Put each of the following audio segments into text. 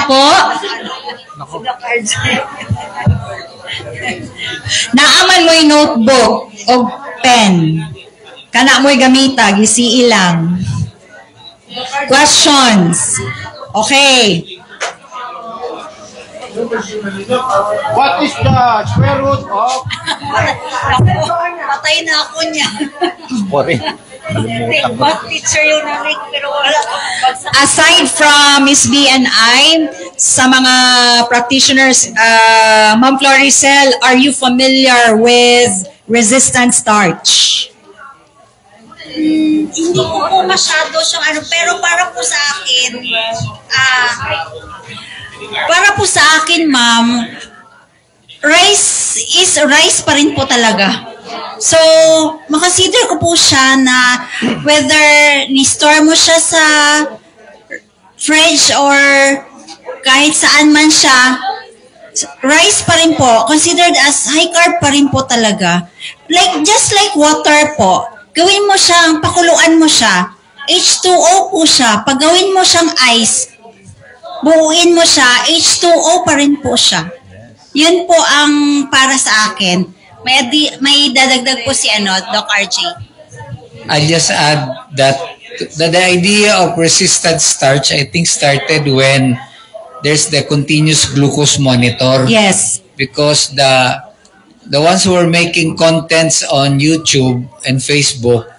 po? Naaman mo'y notebook o pen. Kana mo'y gamita, gisi ilang. Questions. Okay. What is the square root of? Patay na ako niya. Sorry. What teacher yung namin, pero wala. Aside from Miss B and I, sa mga practitioners, Ma'am Floricel, are you familiar with resistant starch? Hindi ko po masyado siyang ano, pero para po sa akin, ma'am, rice pa rin po talaga. So, makasider ko po siya na whether ni-store mo siya sa fridge or kahit saan man siya, rice pa rin po, considered as high carb pa rin po talaga. Just like water po, gawin mo siyang, pakuluan mo siya, H2O po siya, pag gawin mo siyang ice, buuin mo siya, H2O pa rin po siya. Yun po ang para sa akin. May dadagdag po si Doc RJ. I just add that the idea of resistant starch, I think, started when there's the continuous glucose monitor. Yes. Because the ones who are making contents on YouTube and Facebook,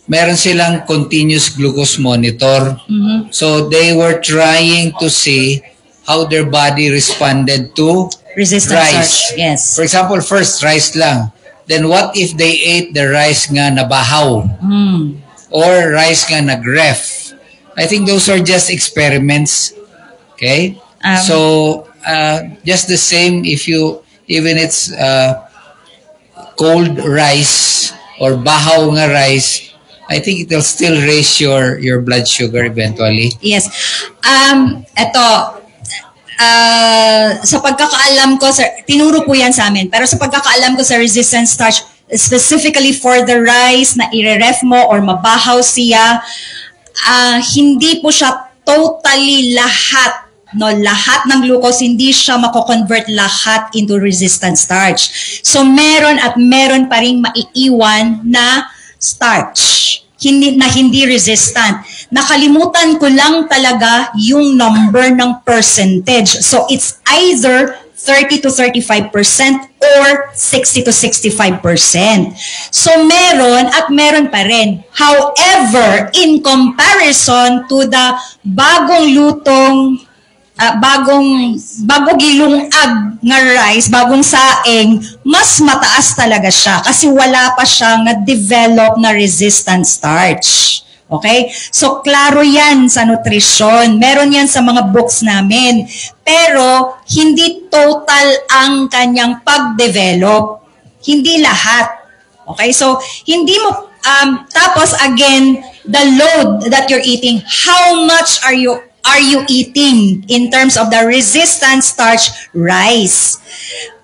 meron silang continuous glucose monitor. Mm-hmm. So they were trying to see how their body responded to resistant rice. starch. Yes. For example, first rice lang. Then what if they ate the rice nga nabahaw? Or rice nga nagref? I think those are just experiments. Okay? So just the same even it's cold rice or bahaw nga rice, I think it will still raise your blood sugar eventually. Yes. Sa pagkakaalam ko, tinuro po yan sa amin, pero sa pagkakaalam ko sa resistant starch, specifically for the rice na i-ref mo or mabahaw siya, hindi po siya totally lahat ng glucose, hindi siya mako-convert lahat into resistant starch. So meron pa ring maiiwan na starch. Hindi resistant. Nakalimutan ko lang talaga yung number ng percentage. So it's either 30 to 35% or 60 to 65%. So meron pa rin. However, in comparison to the bagong lutong bagong gilungag nga rice, bagong saing, mas mataas talaga siya kasi wala pa siyang na-develop na resistant starch. Okay? So, klaro yan sa nutrisyon. Meron yan sa mga books namin. Pero, hindi total ang kanyang pag-develop. Hindi lahat. Okay? So, hindi mo, tapos again, the load that you're eating, how much are you eating in terms of the resistant starch rice?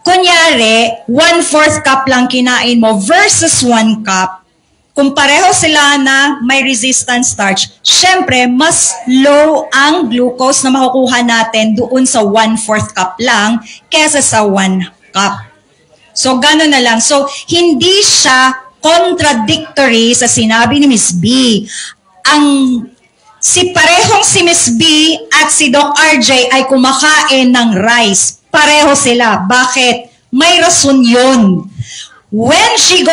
Kunyari, 1/4 cup lang kinain mo versus 1 cup. Kung pareho sila na may resistant starch, syempre, mas low ang glucose na makukuha natin doon sa 1/4 cup lang kesa sa 1 cup. So, gano'n na lang. So, hindi siya contradictory sa sinabi ni Ms. B. Parehong si Ms. B at si Doc RJ ay kumakain ng rice. Pareho sila. Bakit? May rason yun. When she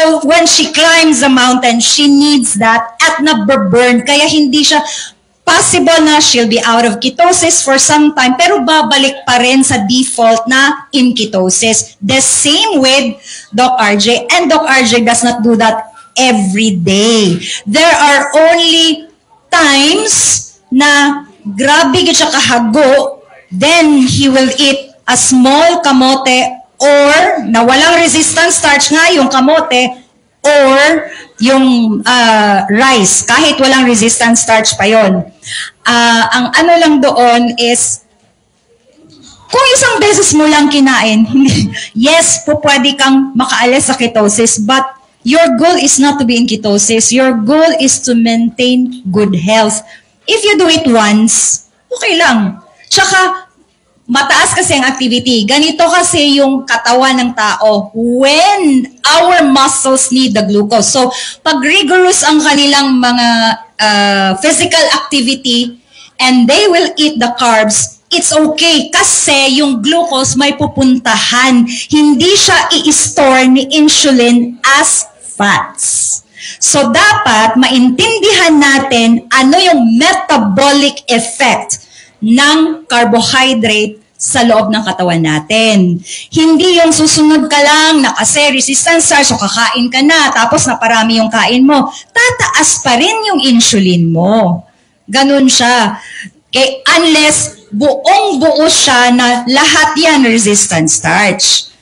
climbs the mountain, she needs that at naburn. Kaya hindi siya possible na she'll be out of ketosis for some time, pero babalik pa rin sa default na in ketosis. The same with Doc RJ. And Doc RJ does not do that every day. There are only times na grabe gid siya kahago, then he will eat a small kamote or na walang resistant starch nga yung kamote or yung rice, kahit walang resistant starch pa yon. Ang ano lang doon is kung isang beses mo lang kinain, yes, po pwede kang makaalis sa ketosis, but your goal is not to be in ketosis. Your goal is to maintain good health. If you do it once, okay lang. Tsaka, mataas kasi ang activity. Ganito kasi yung katawan ng tao when our muscles need the glucose. So, pag rigorous ang kanilang mga physical activity and they will eat the carbs, it's okay kasi yung glucose may pupuntahan. Hindi siya i-store ni insulin as fats. So, dapat maintindihan natin ano yung metabolic effect ng carbohydrate sa loob ng katawan natin. Hindi yung susunod ka lang na kasi resistance starch, so kakain ka na, tapos naparami yung kain mo. Tataas pa rin yung insulin mo. Ganun siya. Unless buong-buo siya na lahat yan resistance starch.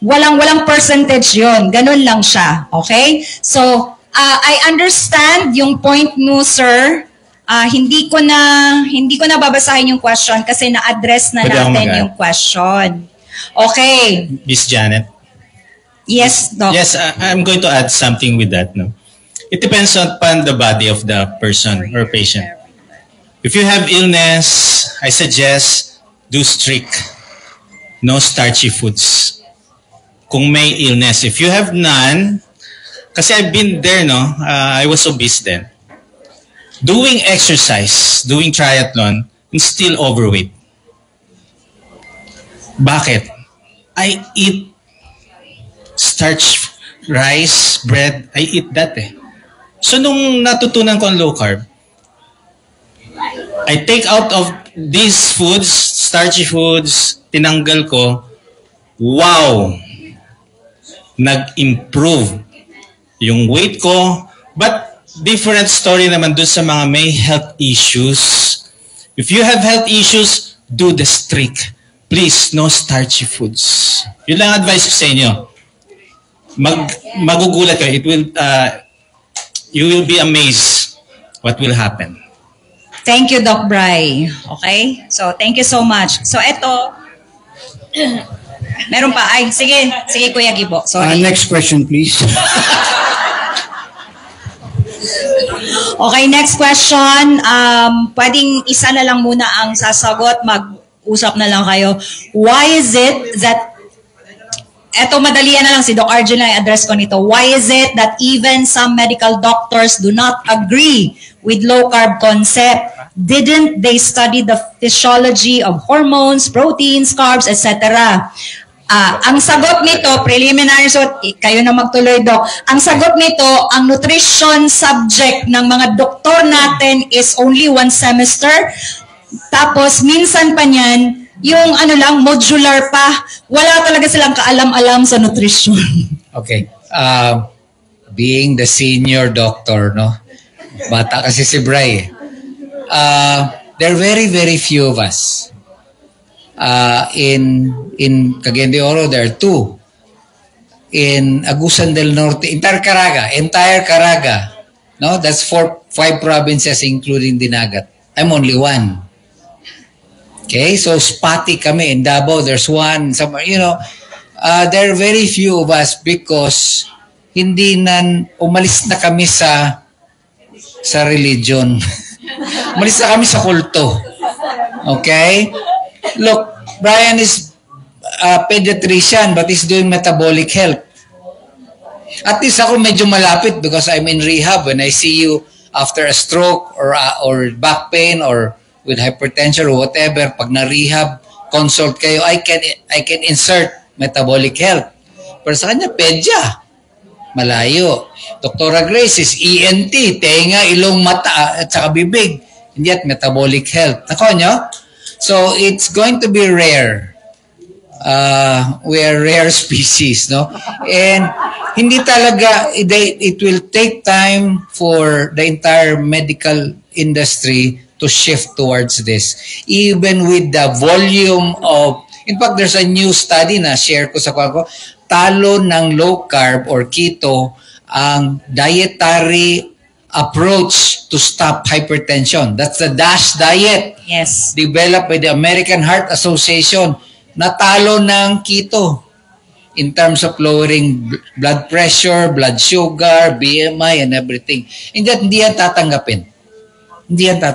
Walang percentage yon. Ganun lang siya. Okay? So, I understand yung point mo, sir. Hindi ko na babasahin yung question kasi na-address na natin yung question. Okay. Miss Janet. Yes, Doc. Yes, I'm going to add something with that. No, it depends upon the body of the person or patient. If you have illness, I suggest do strict, no starchy foods. Kung may illness, if you have none, kasi I've been there, no, I was obese then. Doing exercise, doing triathlon, and still overweight. Bakit? I eat starch, rice, bread. I eat that eh. So nung natutunan ko ang low carb, I take out of these foods, starchy foods, tinanggal ko, wow! Nag-improve yung weight ko, but different story naman dun sa mga may health issues. If you have health issues, do the strict. Please, no starchy foods. Yun lang advice ko sa inyo. Magugulat kayo. You will be amazed what will happen. Thank you, Doc Bry. Okay? So, thank you so much. So, eto, meron pa. Ay, sige, Kuya Gibo. Sorry. Next question, please. Okay, next question. Pwedeng isa na lang muna ang sasagot. Mag-usap na lang kayo. Why is it that, eto madalian na lang, si Doc Arjun na i-address ko nito. Why is it that even some medical doctors do not agree with low-carb concept? Didn't they study the physiology of hormones, proteins, carbs, etc.? Ang sagot nito, preliminary, so kayo na magtuloy, Doc. Ang sagot nito, ang nutrition subject ng mga doktor natin is only 1 semester. Tapos, minsan pa niyan, yung modular pa. Wala talaga silang kaalam-alam sa nutrition. Okay. Being the senior doctor, no? Bata kasi si Bray. There are very, very few of us. In Cagayan de Oro, there are 2. In Agusan del Norte, entire Caraga, no? That's 5 provinces including Dinagat. I'm only 1. Okay, so spotty kami. In Davao, there's 1. Somewhere, there are very few of us because umalis na kami sa religion. Umalis na kami sa kulto. Okay? Look, Brian is a pediatrician but he's doing metabolic health. At least ako medyo malapit because I'm in rehab. When I see you after a stroke or back pain or with hypertension or whatever, pag na-rehab, consult kayo, I can insert metabolic health. Pero sa kanya, pedya. Malayo. Dr. Grace is ENT, tenga, ilong, mata, at saka bibig. And yet, metabolic health. Nako nyo? So, it's going to be rare. We are rare species, no? And hindi talaga, it will take time for the entire medical industry to shift towards this. Even with the volume of, in fact, there's a new study na share ko sa ko, talo ng low carb or keto ang dietary approach to stop hypertension. That's the DASH diet. Yes. Developed by the American Heart Association. Natalo ng keto in terms of lowering blood pressure, blood sugar, BMI, and everything. And that, hindi yan tatanggapin.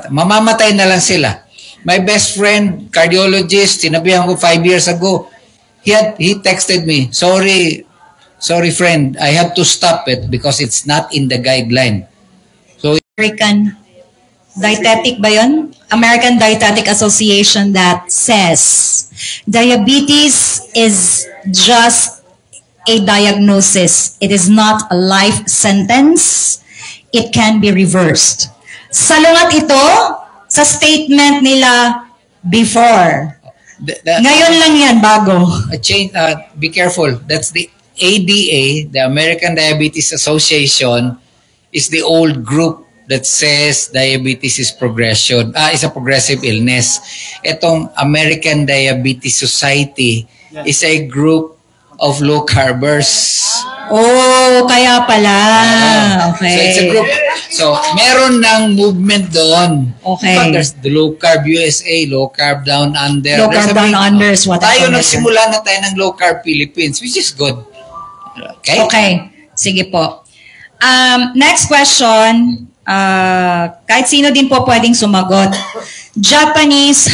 Mamamatay na lang sila. My best friend, cardiologist, sinabihan ko 5 years ago, he texted me, sorry friend, I have to stop it because it's not in the guideline. So, American Dietetic ba yun? American Dietetic Association that says diabetes is just a diagnosis. It is not a life sentence. It can be reversed. Salungat ito sa statement nila before. Ngayon lang yan, bago. Be careful. That's the ADA, the American Diabetes Association, is the old group that says diabetes is is a progressive illness. Itong American Diabetes Society is a group of low carbers. Oh, kaya pala. Okay. So it's a group. So meron ng movement doon. Okay. But there's the Low Carb USA, Low Carb Down Under. Low Carb Down Under is what tayo nagsimula na tayo ng Low Carb Philippines, which is good. Okay? Okay. Sige po. Next question. Kahit sino din po pwedeng sumagot. Japanese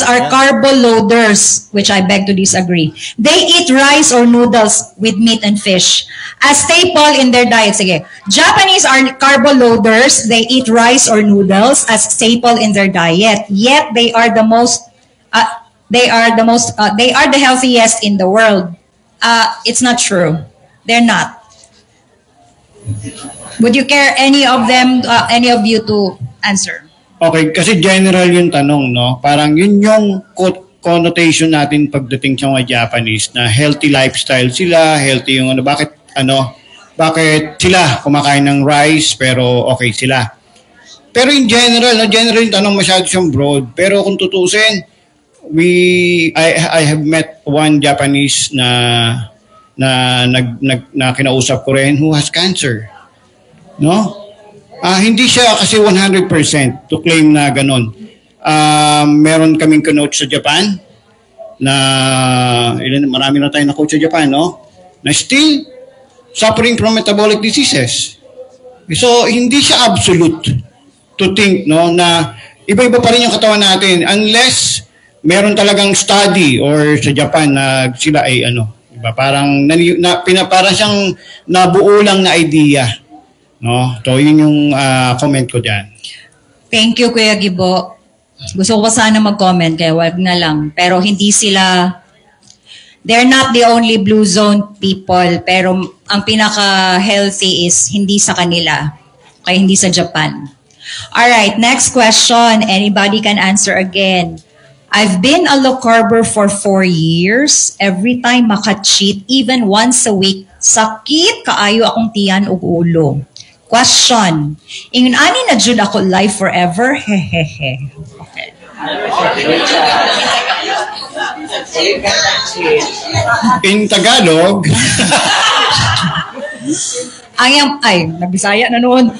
are carbo loaders, which I beg to disagree. They eat rice or noodles with meat and fish as staple in their diet. Sige. Japanese are carbo loaders. They eat rice or noodles as staple in their diet. Yet they are the healthiest in the world. It's not true. They're not. Would you care any of you to answer? Okay, kasi general yung tanong, no? Parang yun yung connotation natin pagdating sa mga Japanese na healthy lifestyle sila, healthy yung bakit sila kumakain ng rice pero okay sila. Pero in general, yung tanong masyado siyang broad. Pero kung tutusin, I have met one Japanese na kinausap ko rin who has cancer. No? Hindi siya kasi 100% to claim na ganun. Meron kaming kinoach sa Japan na marami na tayong na-coach sa Japan, no? Na still suffering from metabolic diseases. So, hindi siya absolute to think, no, na iba-iba pa rin yung katawan natin unless meron talagang study or sa Japan na sila ay diba? Parang siyang nabuo lang na idea. No? So, yun yung comment ko dyan. Thank you, Kuya Gibo. Gusto ko sana mag-comment, kaya wag na lang. Pero hindi sila, they're not the only blue zone people, pero ang pinaka-healthy is hindi sa kanila, kaya hindi sa Japan. Alright, next question. Anybody can answer again. I've been a low carber for 4 years. Every time maka-cheat, even once a week, sakit kaayo akong tiyan ug ulo. Question. Ingon ani na jud ako live forever? Hehehe. Okay. In Tagalog, nagbisaya na noon.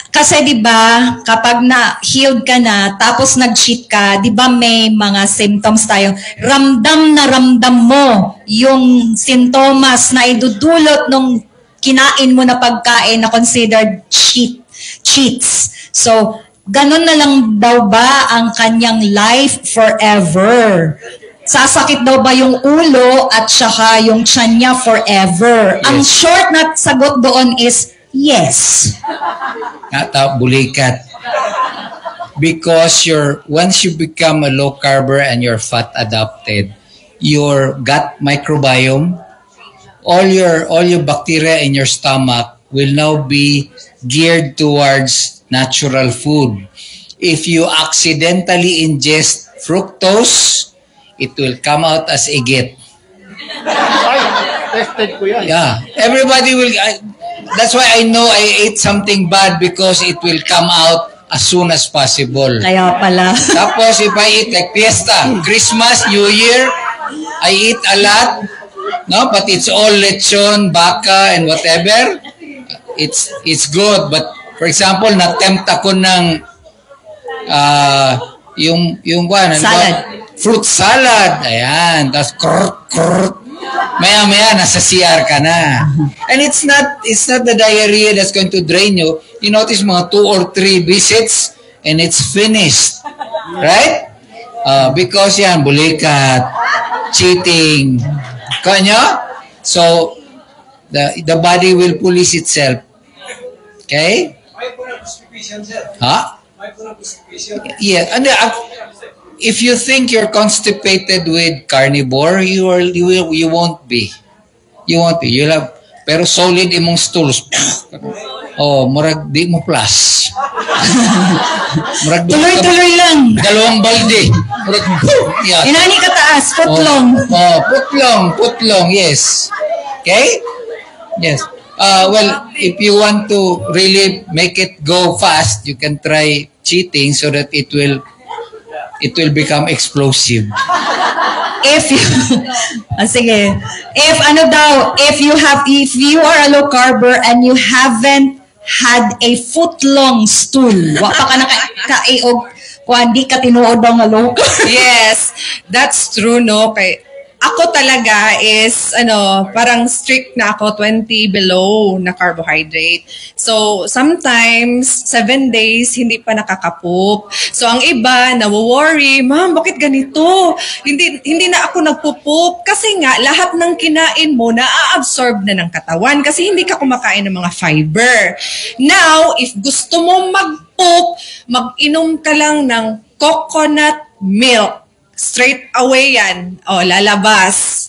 Kasi 'di ba, kapag na-healed ka na tapos nag-cheat ka, 'di ba may mga symptoms tayo. Ramdam na ramdam mo yung sintomas na idudulot nung kinain mo na pagkain na considered cheats. So, ganun na lang daw ba ang kanyang life forever? Sasakit daw ba yung ulo at saka yung tiyan niya forever? Yes. Ang short na sagot doon is yes. Bulikat. Because once you become a low carber and you're fat adapted, your gut microbiome, all your bacteria in your stomach will now be geared towards natural food. If you accidentally ingest fructose, it will come out as agit. tested ko yan. Yeah. Everybody will... that's why I know I ate something bad because it will come out as soon as possible. Kaya pala. Tapos if I eat like fiesta, Christmas, New Year, I eat a lot. No, but it's all lechon, baka, and whatever. It's good. But for example, na-tempt ako ng salad. Fruit salad. Ayan. Tapos maya-maya nasa CR ka na. And it's not the diarrhea that's going to drain you. You notice mga 2 or 3 visits and it's finished. Right? Because yan, bulikat, cheating. Kanya? So, the body will police itself. Okay? Huh? Yeah. And if you think you're constipated with carnivore, you won't be. You won't be. You'll have, pero solid imong stools. Oh, murag di mo plus. Murag Tuloy-tuloy lang. Dalawang balde. Murag yan. Inani kataas, putlong. Putlong, yes. Okay? Yes. Well, if you want to really make it go fast, you can try cheating so that it will become explosive. If you sige. If you are a low carber and you haven't had a foot-long stool, wa pa ka nakaog kung di ka tinuod ang low carb. Yes, that's true, no? Kay ako talaga is, parang strict na ako, 20 below na carbohydrate. So, sometimes, 7 days, hindi pa nakakapoop. So, ang iba, nawo-worry, ma'am, bakit ganito? Hindi na ako nagpupoop. Kasi nga, lahat ng kinain mo, na-absorb na ng katawan. Kasi hindi ka kumakain ng mga fiber. Now, if gusto mo mag-poop, mag-inom ka lang ng coconut milk. Straight away yan. Lalabas.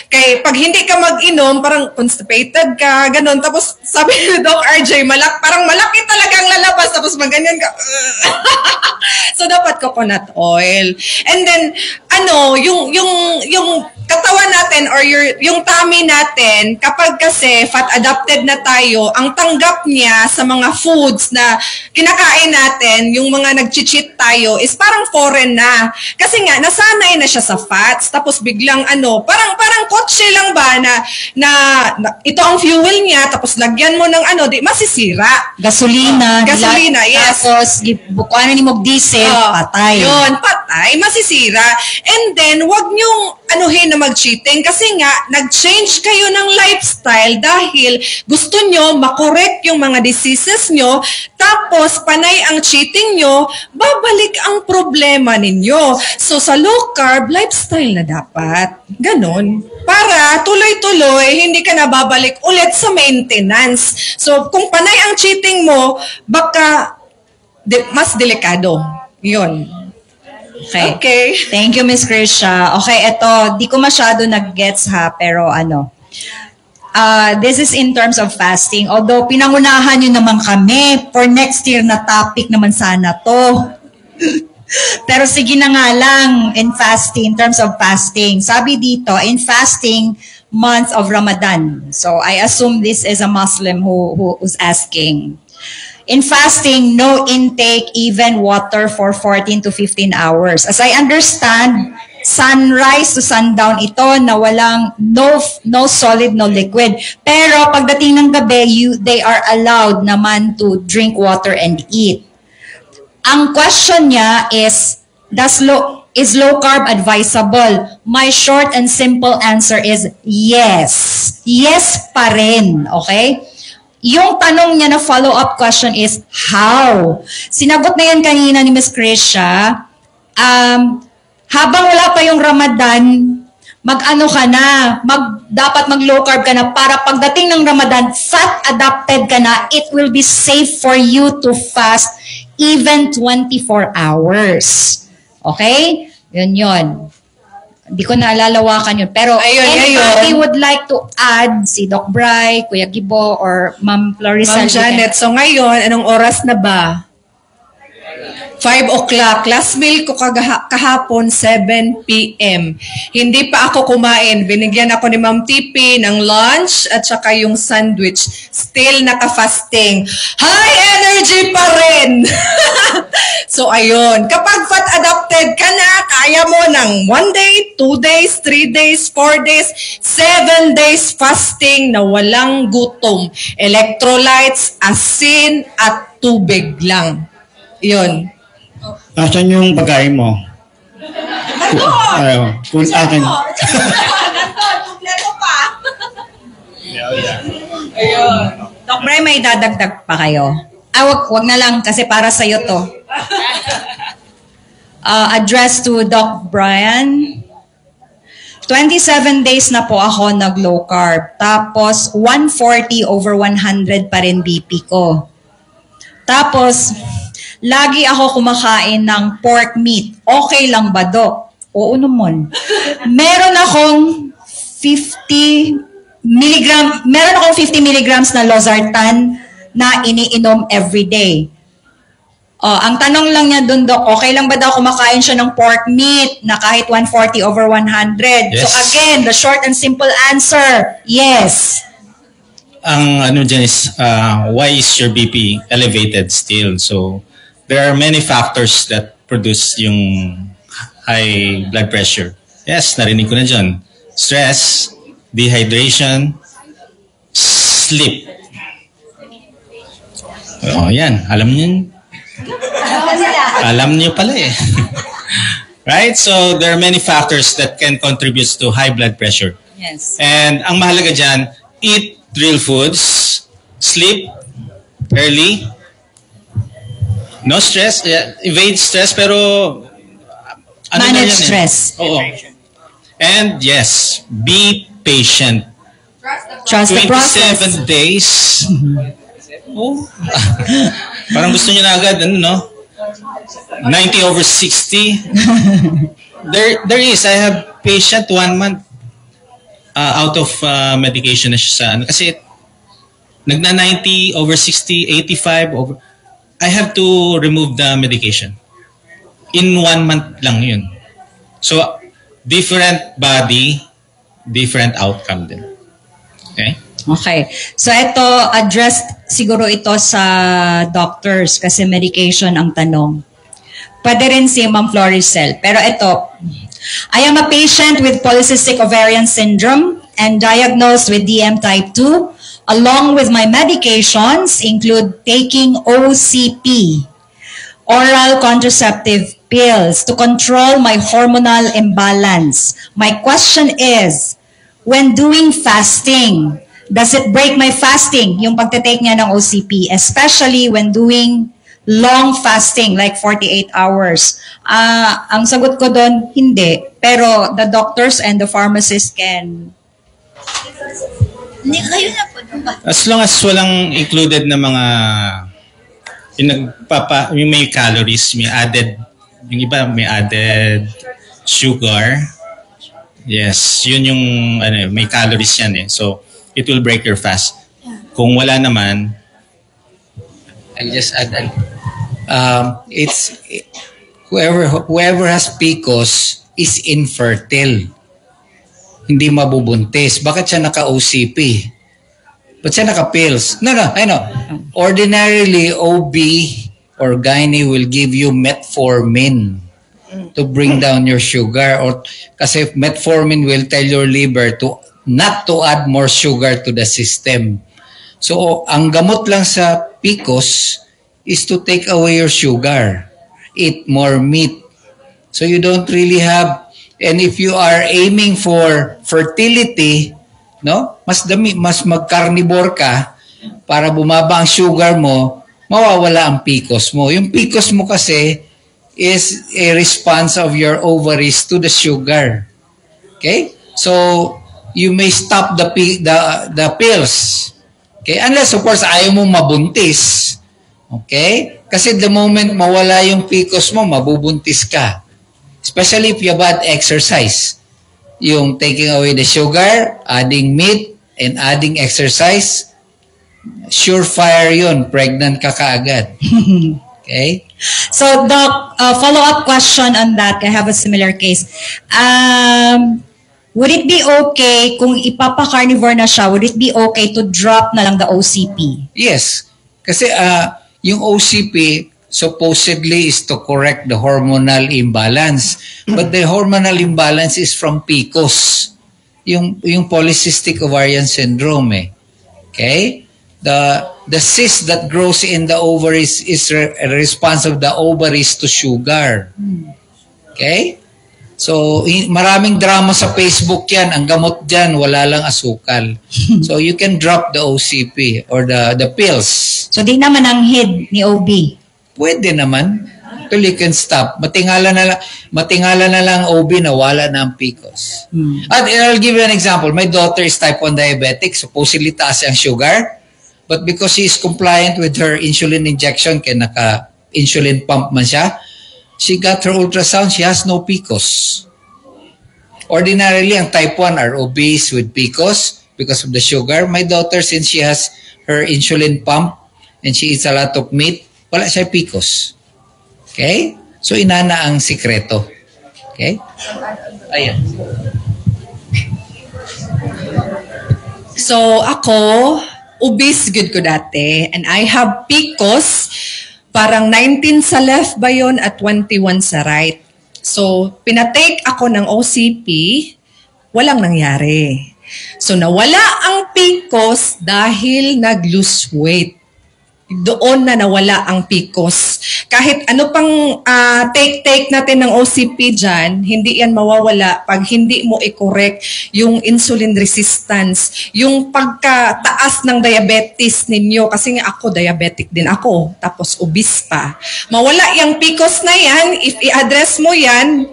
Kaya pag hindi ka mag-inom, parang constipated ka, ganun. Tapos sabi ni Doc RJ, parang malaki talagang lalabas. Tapos maganyan ka. So dapat coconut oil. And then, yung katawan natin or yung tummy natin, kapag kasi fat adapted na tayo, ang tanggap niya sa mga foods na kinakain natin, yung mga nag-cheat tayo, is parang foreign na. Kasi nga, nasanay na siya sa fats, tapos biglang parang kotse lang ba na ito ang fuel niya, tapos lagyan mo ng di masisira. Gasolina, yes. Tapos, bukuan ni mo diesel, patay. Yun, patay, masisira. And then, wag niyong na mag-cheating kasi nga, nag-change kayo ng lifestyle dahil gusto nyo makorek yung mga diseases nyo, tapos panay ang cheating nyo, babalik ang problema ninyo. So, sa low carb, lifestyle na dapat. Ganon. Para tuloy-tuloy, hindi ka na babalik ulit sa maintenance. So, kung panay ang cheating mo, baka mas delikado. Yun. Okay. Thank you, Miss Krisha. Okay, eto, di ko masyado nag-gets ha, pero this is in terms of fasting. Although, pinangunahan nyo naman kami for next year na topic naman sana to. Pero sige na nga lang, in terms of fasting. Sabi dito, in fasting month of Ramadan. So, I assume this is a Muslim who's asking. In fasting, no intake, even water for 14 to 15 hours. As I understand, sunrise to sundown ito na walang no solid, no liquid. Pero pagdating ng gabi, they are allowed naman to drink water and eat. Ang question niya is, is low carb advisable? My short and simple answer is yes. Yes pa rin, okay? Yung tanong niya na follow-up question is, how? Sinagot na yan kanina ni Ms. Krisha. Habang wala pa yung Ramadan, dapat mag-low carb ka na para pagdating ng Ramadan, fat adapted ka na, it will be safe for you to fast even 24 hours. Okay? Yun. Hindi ko naalalawakan yun. Pero anybody would like to add, si Doc Bry, Kuya Gibo, or Ma'am Florissa? Ma'am Janet, so ngayon, anong oras na ba? 5 o'clock. Last meal ko kahapon, 7 p.m. Hindi pa ako kumain. Binigyan ako ni Ma'am Tipi ng lunch at saka yung sandwich. Still naka-fasting. High energy pa rin! So, ayun. Kapag fat adapted ka na, kaya mo ng 1 day, 2 days, 3 days, 4 days, 7 days fasting na walang gutom. Electrolytes, asin, at tubig lang. Yun. Asan yung pagkain mo? Ayaw. Kung akin. Nandun, kompleto pa. Ayun. Doc Bray, may dadagdag pa kayo? Wag na lang kasi para sa'yo to. Addressed to Doc Brian. 27 days na po ako nag-low carb. Tapos, 140/100 pa rin BP ko. Tapos, lagi ako kumakain ng pork meat. Okay lang ba, Doc? Oo naman. Meron akong 50 milligrams na losartan na iniinom everyday. Ang tanong lang niya dun, Doc, okay lang ba daw kumakain siya ng pork meat na kahit 140/100? Yes. So again, the short and simple answer, yes. Ang ano dyan is, why is your BP elevated still? So, there are many factors that produce yung high blood pressure. Yes, narinig ko na dyan. Stress, dehydration, sleep. Yan. Alam niyo Alam niyo pala eh. Right? So, there are many factors that can contribute to high blood pressure. Yes. And ang mahalaga dyan, eat real foods, sleep early, no stress, evade stress, pero ano na Manage yan stress. Oo. And yes, be patient. Trust the process. 27 days. Oh. Parang gusto niyo na agad, ano no? 90/60. There is. I have patient 1 month out of medication na siya sa ano. Kasi nagna 90/60, 85 I have to remove the medication. In 1 month lang yun. So, different body, different outcome din. Okay? Okay. So ito, addressed siguro ito sa doctors kasi medication ang tanong. Pwede rin si Ma'am Floricel. Pero ito, I am a patient with polycystic ovarian syndrome and diagnosed with DM type 2. Along with my medications include taking OCP, oral contraceptive pills to control my hormonal imbalance. My question is, when doing fasting, does it break my fasting, yung pagtitake niya ng OCP, especially when doing long fasting, like 48 hours? Ang sagot ko doon, hindi. Pero the doctors and the pharmacists can... Hindi kayo na po. As long as walang included na mga yung may calories, may added, yung iba may added sugar. Yes, yun yung may calories yan eh. So, it will break your fast. Kung wala naman, I'll just add, it's whoever has PCOS is infertile. Hindi mabubuntis. Bakit siya naka-OCP? Ba't siya naka-pills? No, I know. Ordinarily, OB or gynae will give you metformin to bring down your sugar. Or kasi metformin will tell your liver to not to add more sugar to the system. So, ang gamot lang sa PCOS is to take away your sugar. Eat more meat. So, you don't really have... And if you are aiming for fertility, no? Mas mag-carnivore ka para bumaba ang sugar mo, mawawala ang PCOS mo. Yung PCOS mo kasi is a response of your ovaries to the sugar. Okay? So, you may stop the pills. Okay? Unless, of course, ayaw mo mabuntis. Okay? Kasi the moment mawala yung PCOS mo, mabubuntis ka. Especially if you have exercise. Yung taking away the sugar, adding meat, and adding exercise, surefire yun. Pregnant ka kaagad. Okay? So, Doc, follow-up question on that. I have a similar case. Would it be okay kung ipapa-carnivore na siya, would it be okay to drop na lang the OCP? Yes. Kasi yung OCP supposedly is to correct the hormonal imbalance. But the hormonal imbalance is from PCOS. Yung polycystic ovarian syndrome eh. Okay? The cyst that grows in the ovaries is a response of the ovaries to sugar. Okay? So, maraming drama sa Facebook yan. Ang gamot dyan, wala lang asukal. So, you can drop the OCP or the pills. So, di naman ang hid ni OB. Pwede naman. Actually, you can stop. Matingala na lang OB na wala na ang PCOS. At I'll give you an example. My daughter is type 1 diabetic. Supposedly taas ang sugar. But because she is compliant with her insulin injection, kaya naka-insulin pump man siya, she got her ultrasound. She has no PCOS. Ordinarily, ang type 1 are obese with PCOS because of the sugar. My daughter, since she has her insulin pump and she eats a lot of meat, wala siya PCOS. Okay? So, inana ang sikreto. Okay? Ayan. So, ako, obese good ko dati. And I have PCOS, parang 19 sa left ba yun at 21 sa right. So, pinatake ako ng OCP, walang nangyari. So, nawala ang PCOS dahil nag-lose weight. Doon na nawala ang PCOS. Kahit ano pang take natin ng OCP dyan, hindi yan mawawala pag hindi mo i-correct yung insulin resistance, yung pagkataas ng diabetes ninyo. Kasi nga ako, diabetic din ako, tapos obese pa. Mawala yung PCOS na yan, if i-address mo yan,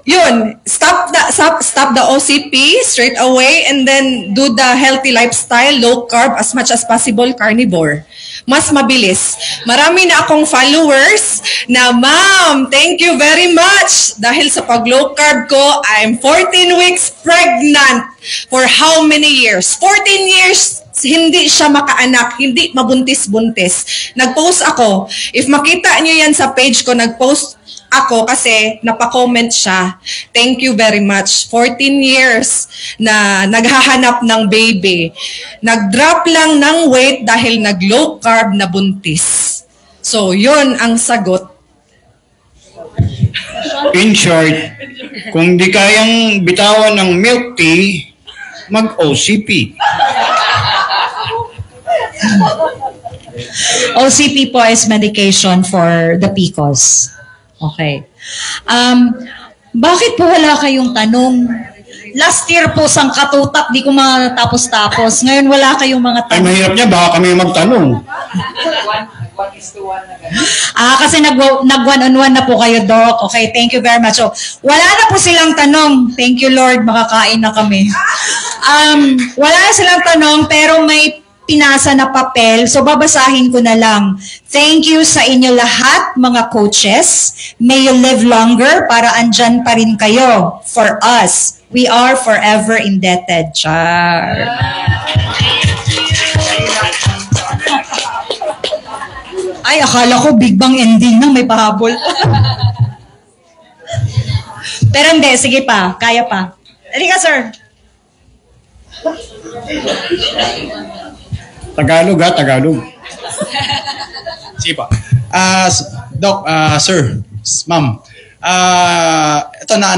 yun, stop the OCP straight away and then do the healthy lifestyle, low carb, as much as possible, carnivore. Mas mabilis. Marami na akong followers na, ma'am, thank you very much. Dahil sa pag-low carb ko, I'm 14 weeks pregnant. For how many years? 14 years, hindi siya makaanak, hindi mabuntis-buntis. Nag-post ako. If makita niyo yan sa page ko, nag-post ako kasi napa-comment siya. Thank you very much. 14 years na naghahanap ng baby. Nag-drop lang ng weight dahil nag-low carb na buntis. So, yun ang sagot. In short, kung di kayang bitawan ng milk tea, mag-OCP. OCP po is medication for the PCOS. Okay. Bakit po wala kayong tanong? Last year po, sang katutak, di ko matapos-tapos. Ngayon wala kayong mga Ay, tanong. mahirap niya, baka kami magtanong. Kasi nag-one-on-one na po kayo, Doc. Okay, thank you very much. So, wala na po silang tanong. Thank you, Lord. Makakain na kami. Wala na silang tanong, pero may pinasa na papel. So, babasahin ko na lang. Thank you sa inyo lahat, mga coaches. May you live longer para andyan pa rin kayo for us. We are forever indebted. Char. Ay, akala ko Big Bang ending na, may pahabol. Pero hindi, sige pa, kaya pa. Halika, sir. Tagalog ha, Tagalog. Sige po. Doc, sir, ma'am, ito na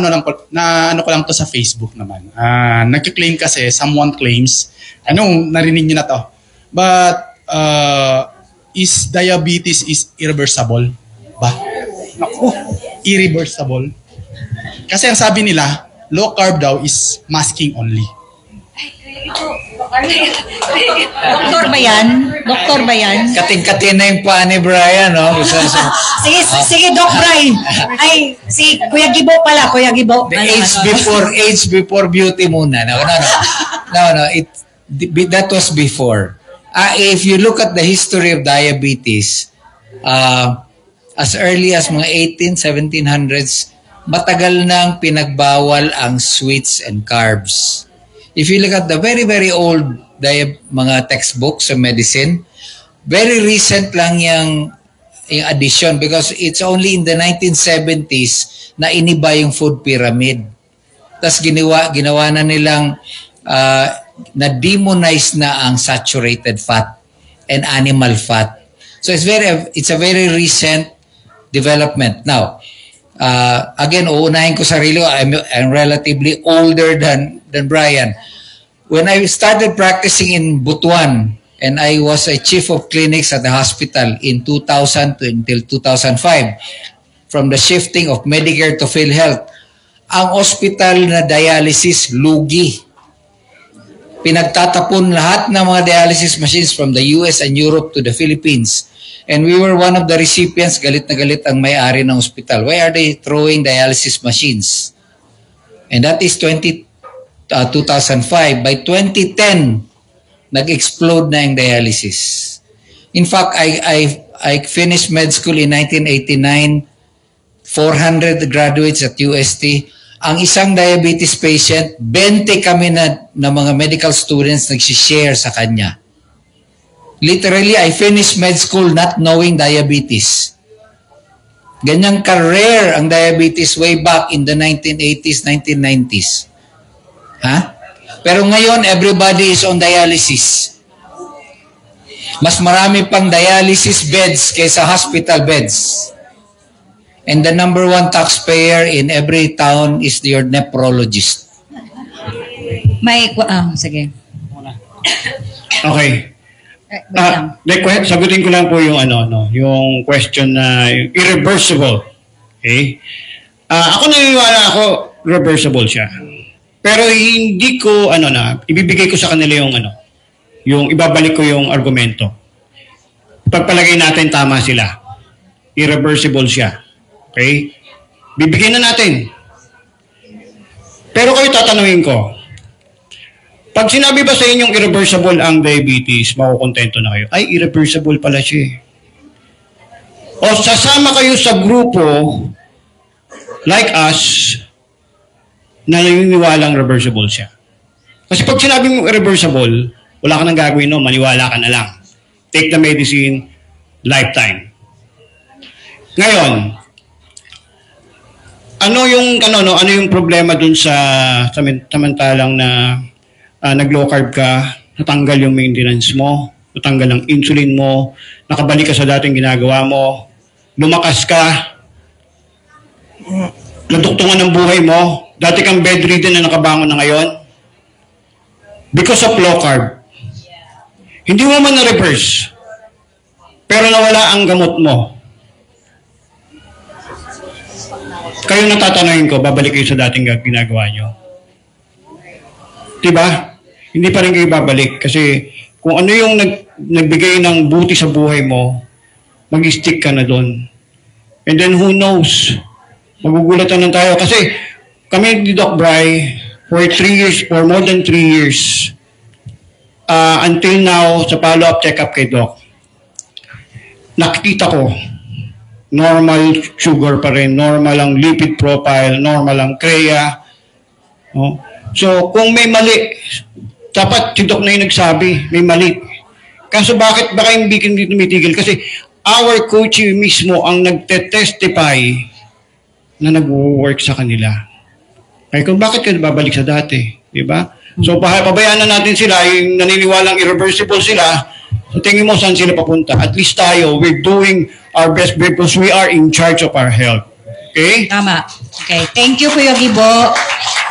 ano ko lang to sa Facebook naman. Nagki-claim kasi, someone claims, narinig niyo na to. But, is diabetes is irreversible? Ba? Naku, irreversible. Kasi ang sabi nila, low carb daw is masking only. Doktor ba yan? Doktor ba yan? Kating-kating na yung paa ni Brian, no? Sige, Doc Brian. Ay, si Kuya Gibo pala, Kuya Gibo. The age before beauty muna. No. That was before. If you look at the history of diabetes, as early as mga 1700s, matagal nang pinagbawal ang sweets and carbs. If you look at the very, very old mga textbooks of medicine, very recent lang yung addition because it's only in the 1970s na iniba yung food pyramid. Tapos ginawa na nilang na-demonize na ang saturated fat and animal fat. So it's a very recent development. Now, again, uunahin ko sarili ko, I'm relatively older than Brian. When I started practicing in Butuan, and I was a chief of clinics at the hospital in 2000 until 2005, from the shifting of Medicare to PhilHealth, ang hospital na dialysis, lugi. Pinagtatapon lahat ng mga dialysis machines from the US and Europe to the Philippines. And we were one of the recipients, galit na galit ang may-ari ng hospital. Why are they throwing dialysis machines? And that is 2005. By 2010, nag-explode na yung dialysis. In fact, I finished med school in 1989, 400 graduates at UST. Ang isang diabetes patient, 20 kami na mga medical students nagsishare sa kanya. Literally, I finished med school not knowing diabetes. Ganyang ka-rare ang diabetes way back in the 1980s, 1990s. Ha? Pero ngayon, everybody is on dialysis. Mas marami pang dialysis beds kaysa hospital beds. And the number one taxpayer in every town is your nephrologist. Sige. Okay. Wait lang. Sagutin ko lang po yung yung question na irreversible. Okay? Ako naniniwala ako reversible siya. Pero hindi ko ibibigay ko sa kanila yung ibabalik ko yung argumento. Pagpalagay natin tama sila. Irreversible siya. Okay? Bibigyan na natin. Pero kayo tatanungin ko, pag sinabi ba sa inyong irreversible ang diabetes, makukontento na kayo? Ay, irreversible pala siya. O sasama kayo sa grupo like us na naniniwalang reversible siya. Kasi pag sinabi mo irreversible, wala ka nang gagawin no, maniwala ka na lang. Take the medicine, lifetime. Ngayon, ano yung problema dun sa samantalang na nag-low carb ka, natanggal yung maintenance mo, natanggal ang insulin mo, nakabalik ka sa dating ginagawa mo, lumakas ka, naduktungan ng buhay mo, dati kang bedridden na nakabangon na ngayon, because of low carb. Hindi mo man na-reverse, pero nawala ang gamot mo. Kayo natatanungin ko, babalik kayo sa dating ginagawa nyo. Diba? Hindi pa rin kayo babalik kasi kung ano yung nagbigay ng buti sa buhay mo, mag-stick ka na doon. And then who knows? Magugulatan lang tayo kasi kami ni Doc Bry for more than 3 years until now sa follow-up check-up kay Doc, nakikita ko normal sugar pa rin, normal ang lipid profile, normal ang CREA. No? So, kung may mali, dapat si Doc na yung nagsabi, may mali. Kaso baka hindi tumitigil? Kasi our coach mismo ang nagte-testify na nag-work sa kanila. Kaya kung bakit ka babalik sa dati? Diba? So, pabayaan na natin sila, yung naniniwalang irreversible sila, sa tingin mo saan sila papunta. At least tayo, we're doing our best because we are in charge of our health. Okay? Tama. Okay. Thank you, Kuya Gibo.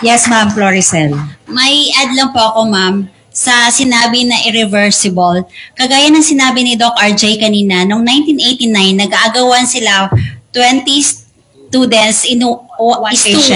Yes, Ma'am Floricel. May add lang po ako, ma'am, sa sinabi na irreversible. Kagaya ng sinabi ni Doc RJ kanina, noong 1989, nag-aagawan sila 20 students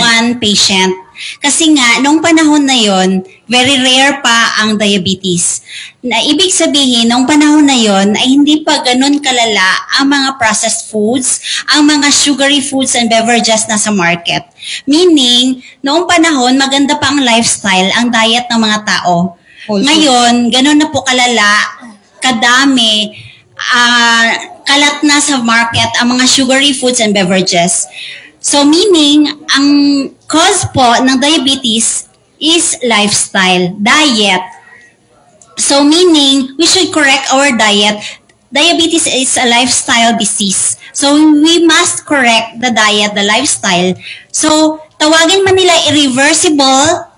one patient. Kasi nga, noong panahon na yon, very rare pa ang diabetes. Na ibig sabihin, noong panahon na yon, ay hindi pa ganun kalala ang mga processed foods, ang mga sugary foods and beverages na sa market. Meaning, noong panahon, maganda pa ang lifestyle, ang diet ng mga tao. Ngayon, ganun na po kalala, kadami, kalat na sa market ang mga sugary foods and beverages. So meaning, ang cause po ng diabetes is lifestyle, diet. So meaning, we should correct our diet. Diabetes is a lifestyle disease. So we must correct the diet, the lifestyle. So tawagin man nila irreversible,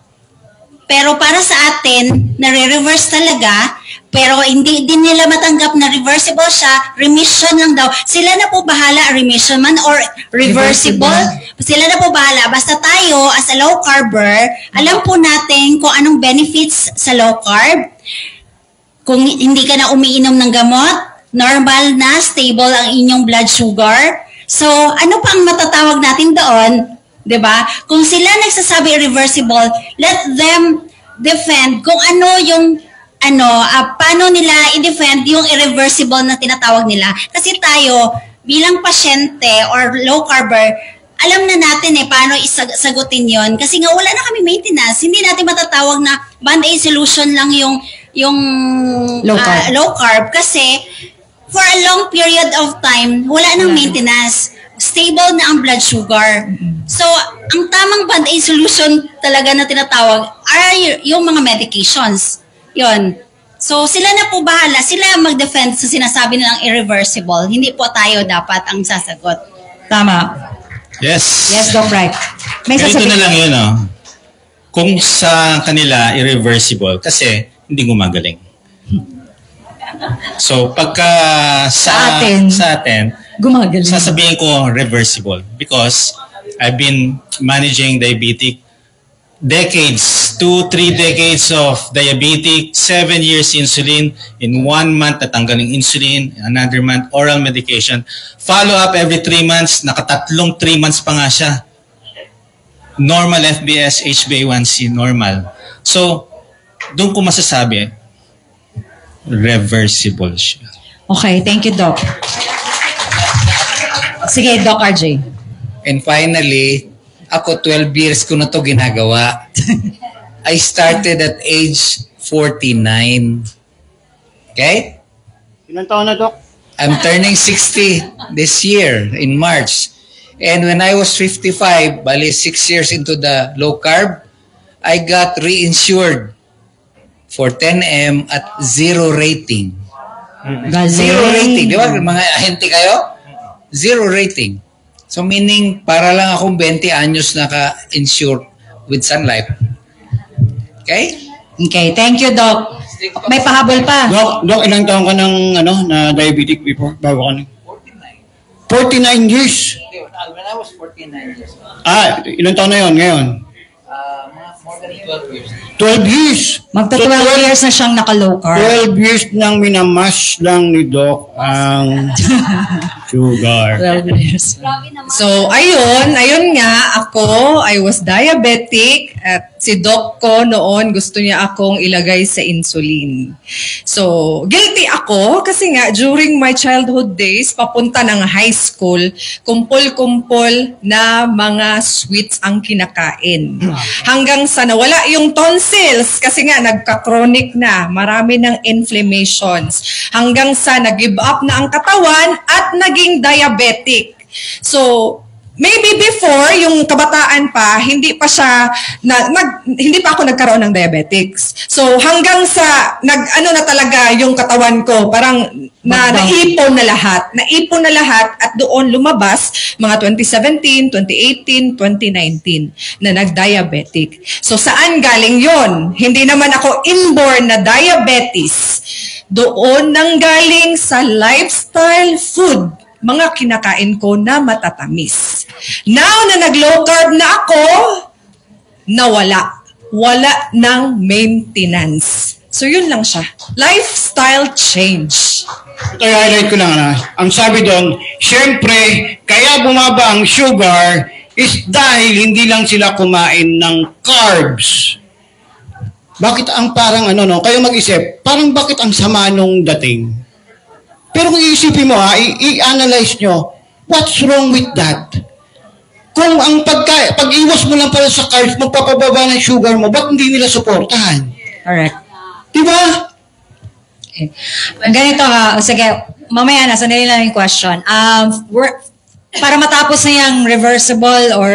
pero para sa atin, nare-reverse talaga, pero hindi din nila matanggap na reversible siya, remission lang daw. Sila na po bahala, remission man or reversible. Sila na po bahala. Basta tayo, as a low carber, alam po natin kung anong benefits sa low carb. Kung hindi ka na umiinom ng gamot, normal na, stable ang inyong blood sugar. So, ano pa ang matatawag natin doon? 'Di ba? Kung sila nagsasabi irreversible, let them defend kung ano yung paano nila i-defend yung irreversible na tinatawag nila. Kasi tayo, bilang pasyente or low carber, alam na natin paano isagutin yon. Kasi nga wala na kami maintenance. Hindi natin matatawag na band-aid solution lang yung low carb. Kasi for a long period of time, wala nang maintenance. Stable na ang blood sugar. So, ang tamang band-aid solution talaga na tinatawag are yung mga medications. Yon. So, sila na po bahala. Sila mag-defend sa sinasabi nilang irreversible. Hindi po tayo dapat ang sasagot. Tama. Yes. Yes, Doc Bright. May Ganito sasabihin. na lang yun, Kung sa kanila, irreversible, kasi hindi gumagaling. So, pagka sa atin, Gumagaling. sasabihin ko reversible because I've been managing diabetic decades, 2-3 decades of diabetic, 7 years insulin, in 1 month natanggaling insulin, another month oral medication, follow up every 3 months, nakatatlong 3 months pa nga siya. Normal FBS, HbA1c, normal. So, doon ko masasabi, reversible siya. Okay, thank you, Doc. Sige, Doc RJ. And finally, ako 12 years ko na to ginagawa. I started at age 49. Okay? Ilang taon na, Doc? I'm turning 60 this year in March. And when I was 55, bali 6 years into the low carb, I got reinsured for 10M at 0 rating. Galing. 0 rating. Di ba? Mga ahente kayo? 0 rating. So meaning, para lang akong 20 anyos naka-insure with Sun Life. Okay? Okay, thank you, Doc. May pahabol pa. Doc, ilang taon ka na diabetic before? Bago ka na? 49 years. When I was 49 years old, Ilang taon na yon ngayon? more than 12 years. 12 years. Magta-12 years na siyang naka-low carb. 12 years nang minamash lang ni Doc ang sugar. 12 years. So, ayun nga, I was diabetic at si Doc ko noon gusto niya akong ilagay sa insulin. So, guilty ako kasi nga during my childhood days, papunta ng high school, kumpol-kumpol na mga sweets ang kinakain. Hanggang sa nawala yung tonsils kasi nga nagka-chronic na, marami ng inflammations. Hanggang sa nag-give up na ang katawan at naging diabetic. So, maybe before, yung kabataan pa, hindi pa ako nagkaroon ng diabetics. So, hanggang sa, na talaga yung katawan ko, parang naipon na lahat. Naipon na lahat at doon lumabas, mga 2017, 2018, 2019, na nag-diabetic. So, saan galing yon? Hindi naman ako inborn na diabetes. Doon nang galing sa lifestyle food, mga kinakain ko na matatamis. Now na nag-low carb na ako, nawala. Wala ng maintenance. So yun lang siya. Lifestyle change. Ito, highlight ko lang. Ang sabi doon, syempre, kaya bumaba ang sugar is dahil hindi lang sila kumain ng carbs. Bakit ang parang kayo mag-isip, parang bakit ang sama nung dating? Pero kung iisipin mo i-analyze nyo, what's wrong with that? Kung ang pag-iwas mo lang pala sa carbs, magpapababa ng sugar mo, ba't hindi nila suportahan? Correct. Diba? Okay. Ganito sige, mamaya na, sandali lang yung question. Para matapos na yung reversible or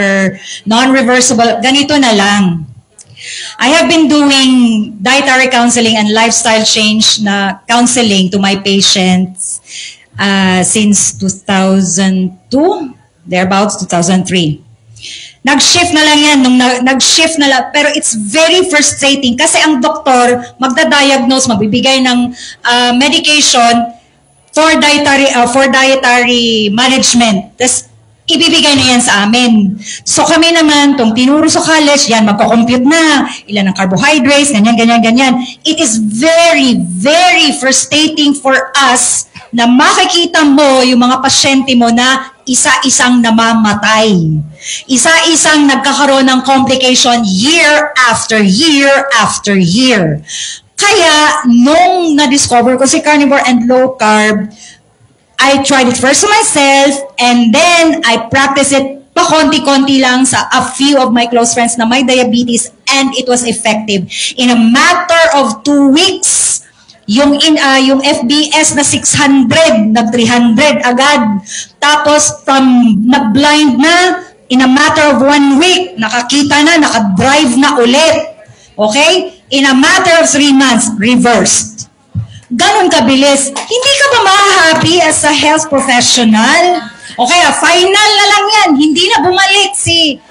non-reversible, ganito na lang. I have been doing dietary counseling and lifestyle change na counseling to my patients since 2002, thereabouts 2003. Nag-shift na lang yan, nag-shift na lang, pero it's very frustrating kasi ang doktor magda-diagnose, magbibigay ng medication for dietary management. Tapos ibibigay na yan sa amin. So kami naman, tong tinuro sa college, yan, magko-compute na, ilan ang carbohydrates, ganyan. It is very, very frustrating for us na makikita mo yung mga pasyente mo na isa-isang namamatay. Isa-isang nagkakaroon ng complication year after year after year. Kaya, nung na-discover ko si carnivore and low carb, I tried it first to myself, and then I practiced it pakonti-konti lang sa a few of my close friends na may diabetes, and it was effective. In a matter of 2 weeks, yung FBS na 600, nag 300 agad. Tapos from nag-blind na, in a matter of 1 week, nakakita na, nakadrive na ulit. Okay? In a matter of 3 months, reversed. Ganon kabilis. Hindi ka ba ma-happy as a health professional? Okay, final na lang yan. Hindi na bumalik si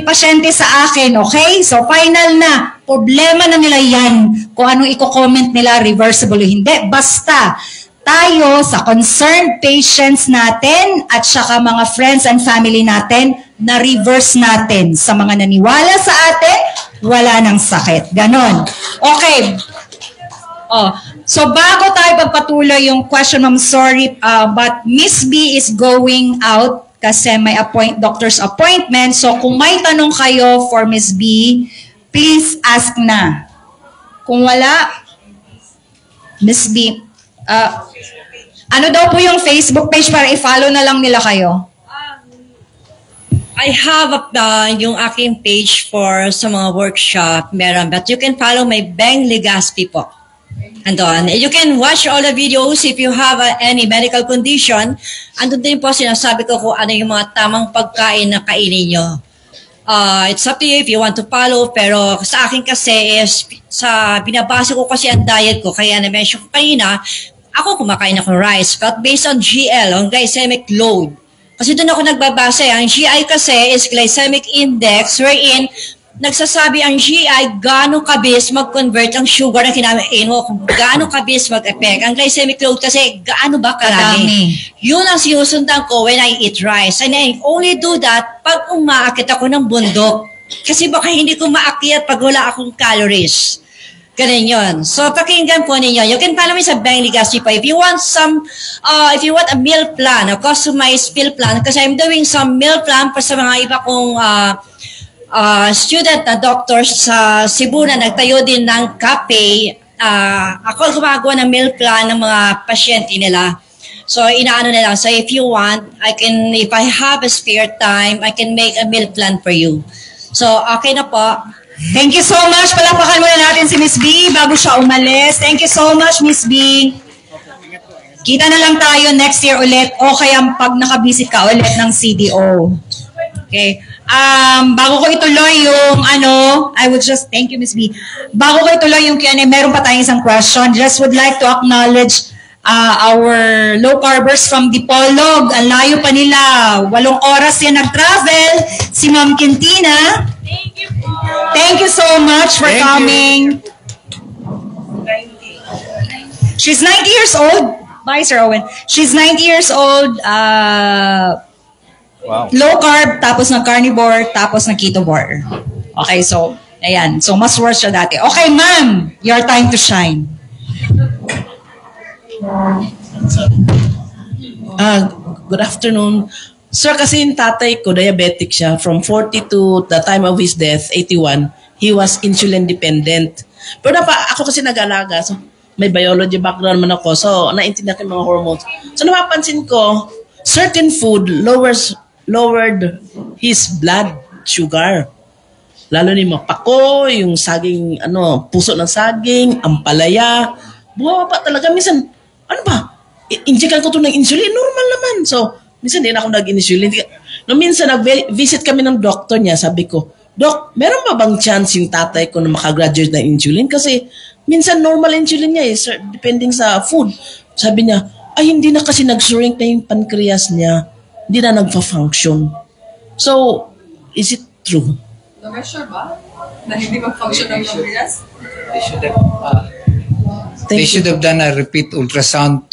pasyente sa akin, okay? So, final na. Problema na nila yan. Kung anong i-comment nila, reversible o hindi. Basta, tayo sa concerned patients natin at saka mga friends and family natin, na-reverse natin. Sa mga naniwala sa atin, wala nang sakit. Ganon. Okay. So bago tayo pagpatuloy yung question, ma'am, sorry, but Miss B is going out kasi may doctor's appointment. So kung may tanong kayo for Miss B, please ask na. Kung wala, Miss B, ano daw po yung Facebook page para i-follow na lang nila kayo? I have yung aking page for sa mga workshop, meron. But you can follow my Beng Legaspi po. Andun. You can watch all the videos if you have any medical condition. Andun din po sinasabi ko kung ano yung mga tamang pagkain na kainin nyo. It's up to you if you want to follow. Pero sa akin kasi is, binabase ko kasi ang diet ko. Kaya na-mention ko kanina, ako kumakain ako rice. But based on GL, on glycemic load. Kasi doon ako nagbabase. Ang GI kasi is glycemic index wherein nagsasabi ang GI gaano kabilis mag-convert ang sugar na kinain mo, kung gaano kabilis mag-effect. Ang glycemic load kasi gaano ba karami. Yun ang sinusundan ko when I eat rice. And I only do that pag umaakit ako ng bundok. Kasi baka hindi ko maakyat pag wala akong calories. Ganun yun. So, pakinggan po ninyo. You can follow me sa Beng Legaspi pa. If you want if you want a meal plan, a customized meal plan, kasi I'm doing some meal plan para sa mga iba kong student na doctors sa Cebu na nagtayo din ng cafe. Ako gumagawa ng meal plan ng mga pasyente nila. So, inaano nila. So, if you want, if I have a spare time, I can make a meal plan for you. So, okay na po. Thank you so much. Palakpakan muna natin si Miss B bago siya umalis. Thank you so much, Miss B. Kita na lang tayo next year ulit o kaya pag nakabisit ka ulit ng CDO. Okay. Bago ko ituloy yung thank you, Miss B. Bago ko ituloy yung Q&A, meron pa tayong isang question. Just would like to acknowledge our low carbers from Dipolog. Ang layo pa nila. 8 oras yan nag-travel. Si Ma'am Quintina. Thank you so much for coming. She's 90 years old. Bye, Sir Owen. She's 90 years old. Wow. Low carb, tapos ng carnivore, tapos ng ketovore. Okay, so, ayan. So, mas worse siya dati. Okay, ma'am. Your time to shine. Good afternoon. Sir, kasi yung tatay ko, diabetic siya. From 40 to the time of his death, 81, he was insulin dependent. Pero ako kasi nag-alaga, so may biology background man ako, so naintindihan ko yung mga hormones. So napapansin ko, certain food lowered his blood sugar. Lalo na yung mga pako, yung saging, puso ng saging, ampalaya. Bumaba talaga. Minsan, injectan ko to ng insulin, normal naman. So, minsan din ako nag-insulin. No, minsan nag-visit kami ng doctor niya, sabi ko, Doc, meron ba bang chance yung tatay ko na makagraduate ng insulin? Kasi minsan normal insulin niya sir, depending sa food. Sabi niya, hindi na kasi nag-shrink na yung pancreas niya. Hindi na nagpa-function. So, is it true? Na-measure ba? Na hindi mag-function ng pancreas? They should have done a repeat ultrasound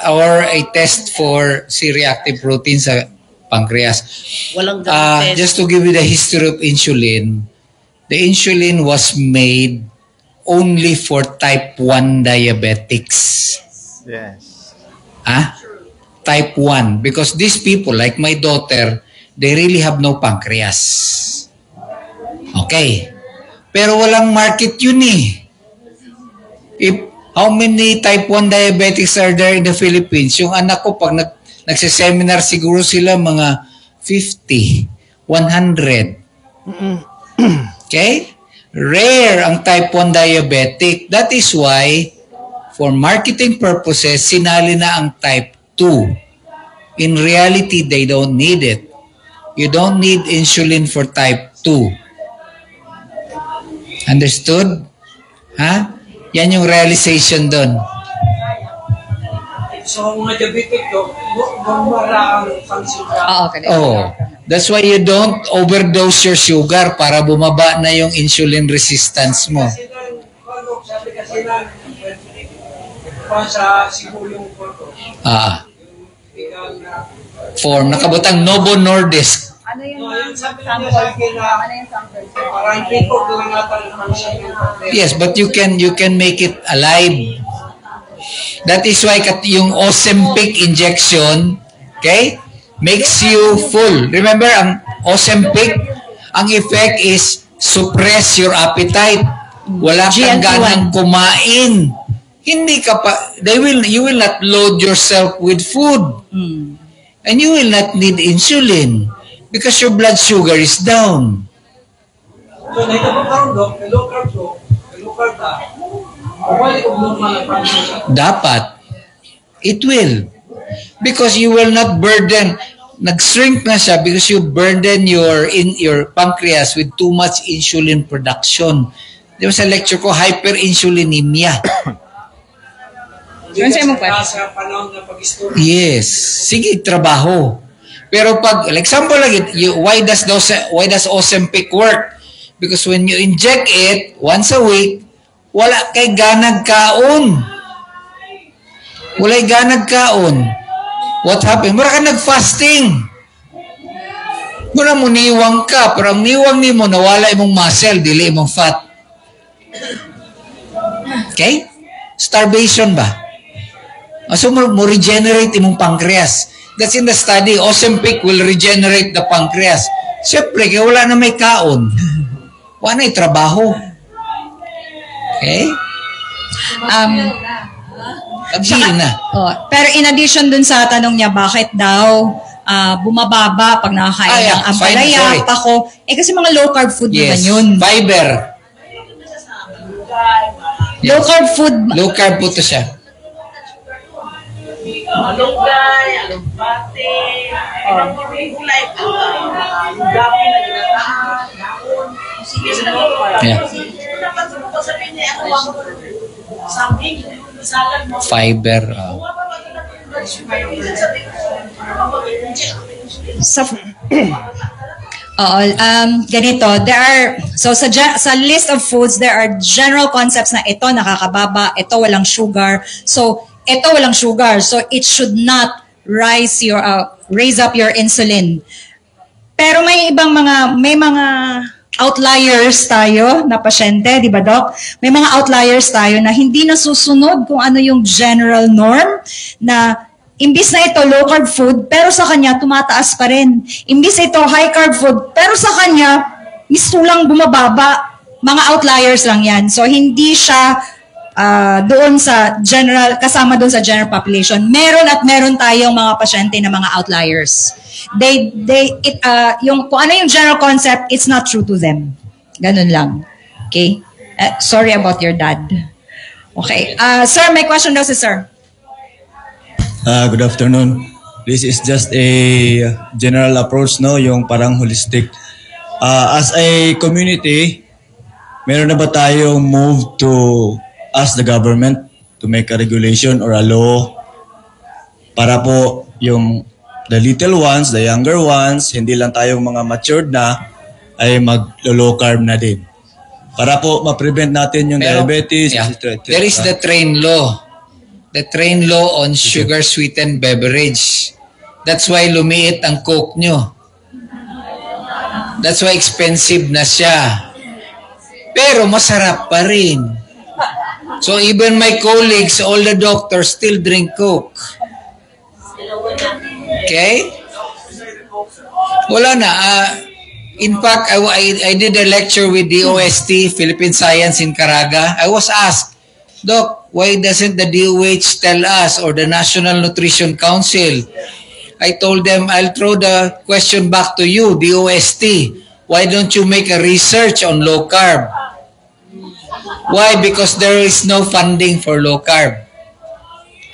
or a test for C-reactive protein sa pancreas. Walang test. Just to give you the history of insulin, the insulin was made only for type 1 diabetics. Yes. Type 1. Because these people, like my daughter, they really have no pancreas. Okay. Pero walang market yun eh. How many type 1 diabetics are there in the Philippines? Yung anak ko, pag nagsiseminar, siguro sila mga 50, 100. Okay? Rare ang type 1 diabetic. That is why, for marketing purposes, sinali na ang type 2. In reality, they don't need it. You don't need insulin for type 2. Understood? Ha? Yan yung realization doon. So, mga diabetic to, bumara ang function. Oh, that's why you don't overdose your sugar para bumaba na yung insulin resistance mo. Sabi kasi na, sa Cebu yung photo. Form, nakabutang Novo Nordisk. Ano yung sample? Ano yung sample? Parang people doing natin function. Yes, but you can make it alive. That is why yung Ozempic injection, okay, makes you full. Remember, ang Ozempic, ang effect is suppress your appetite. Wala kang ganang kumain. Hindi ka pa, you will not load yourself with food. And you will not need insulin because your blood sugar is down. So, nakita mo karon, Dok, low carb na. Dapat. It will. Because you will not burden, nag-shrink na siya because you burden your pancreas with too much insulin production. Di ba sa lecture ko, hyperinsulinemia. Yes. Sige, trabaho. Pero pag, example lagi, why does Ozempic work? Because when you inject it once a week, wala kay ganag kaon. Wala'y ganag kaon. What happened? Mura ka nag-fasting. Mura mo niwang ka, pero ang niwang ni mo, nawala imong muscle, dili imong fat. Okay? Starvation ba? So, mo regenerate imong pancreas. That's in the study. Ozempic will regenerate the pancreas. Siyempre, kaya wala na may kaon. Wala na trabaho. Okay? Agil na. Pero in addition dun sa tanong niya, bakit daw bumababa pag nakakain ng ampalaya, pako, kasi mga low-carb food naman yun. Fiber. Low-carb food. Low-carb food to siya. Alunggay, alugbate, ang mga gulay, yung gabi na ginataan, naon, sige sa low-carb. Dapat mo sabihin niya ako something, salad mo. Fiber. Ganito, sa list of foods, there are general concepts na ito nakakababa, ito walang sugar. So, ito walang sugar. So, it should not raise up your insulin. Pero may mga outliers tayo na pasyente, di ba, Doc? May mga outliers tayo na hindi nasusunod kung ano yung general norm na imbis na ito low-carb food, pero sa kanya tumataas pa rin. Imbis na ito high-carb food, pero sa kanya mistulang bumababa. Mga outliers lang yan. So, hindi siya doon sa general, kasama doon sa general population. Meron tayong mga pasyente na mga outliers. Kung ano yung general concept, it's not true to them. Ganun lang. Okay? Sorry about your dad. Okay. Sir, may question daw si sir. Good afternoon. This is just a general approach, no? Yung parang holistic. As a community, meron na ba tayong move to ask the government to make a regulation or a law para po yung the little ones, the younger ones, hindi lang tayong mga matured na, ay mag-low carb na din. Para po ma-prevent natin yung diabetes, etc. There is the train law. The train law on sugar-sweetened beverage. That's why lumiit ang Coke nyo. That's why expensive na siya. Pero masarap pa rin. So even my colleagues, all the doctors still drink Coke. Okay? Wala na. In fact, I did a lecture with the OST, Philippine Science in Caraga. I was asked, Doc, why doesn't the DOH tell us or the National Nutrition Council? I told them, I'll throw the question back to you, DOST. Why don't you make a research on low carb? Why? Because there is no funding for low carb.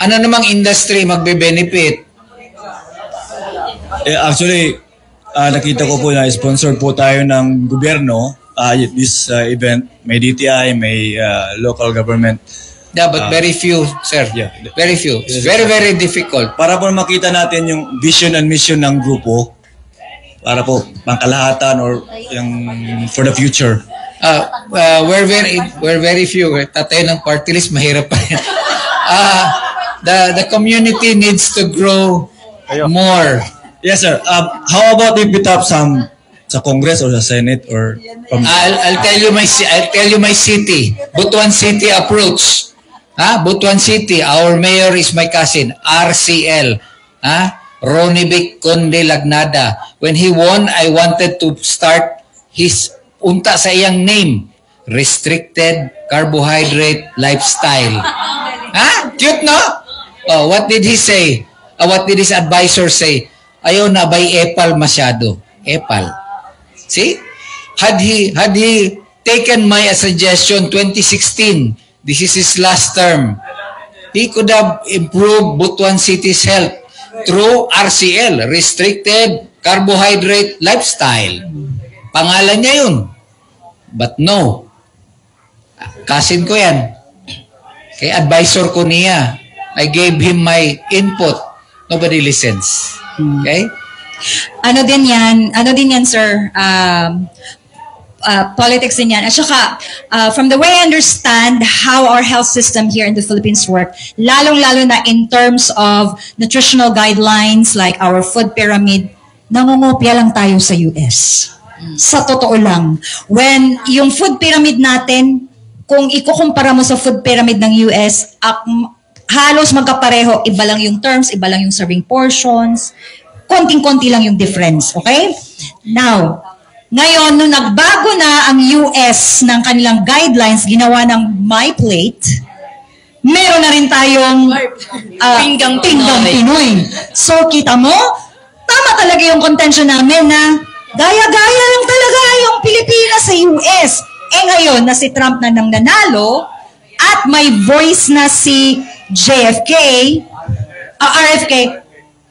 Ano namang industry magbe-benefit? Actually, nakita ko po na sponsored po tayo ng gobyerno. This event, may DTI, may local government. Yeah, but very few, sir. Yeah. Very few. It's very, very difficult. Para po makita natin yung vision and mission ng grupo, para po pangkalahatan or yung for the future. We're very few. Tatay ng party list, mahirap pa yan. The community needs to grow more. Yes, sir. How about if we tap some sa Congress or sa Senate or from... I'll tell you my city. Butuan City approach. Butuan City. Our mayor is my cousin, RCL. Ronnie Vic Conde Lagnada. When he won, I wanted to start his unta sa iyang name. Restricted Carbohydrate Lifestyle. Cute, no? What did he say? What did his advisor say? Ayaw na by Epal masyado. Epal. See? Had he taken my suggestion 2016, this is his last term, he could have improved Butuan City's health through RCL, Restricted Carbohydrate Lifestyle. Pangalan niya yun. But no. Kasin ko yan. Kay advisor ko niya. I gave him my input. Nobody listens. Okay? Ano din yan, sir, politics din yan. At saka, from the way I understand how our health system here in the Philippines work, lalong-lalo na in terms of nutritional guidelines like our food pyramid, nangungopia lang tayo sa US. Sa totoo lang. When yung food pyramid natin, kung ikukumpara mo sa food pyramid ng US, halos magkapareho, iba lang yung terms, iba lang yung serving portions, konting-konti lang yung difference, okay? Now, ngayon, nung nagbago na ang US ng kanilang guidelines, ginawa ng MyPlate, meron na rin tayong Pinggang Pinoy. So, kita mo, tama talaga yung contention namin na gaya-gaya lang talaga yung Pilipinas sa US. Ngayon, na si Trump na nang nanalo, at may voice na si RFK,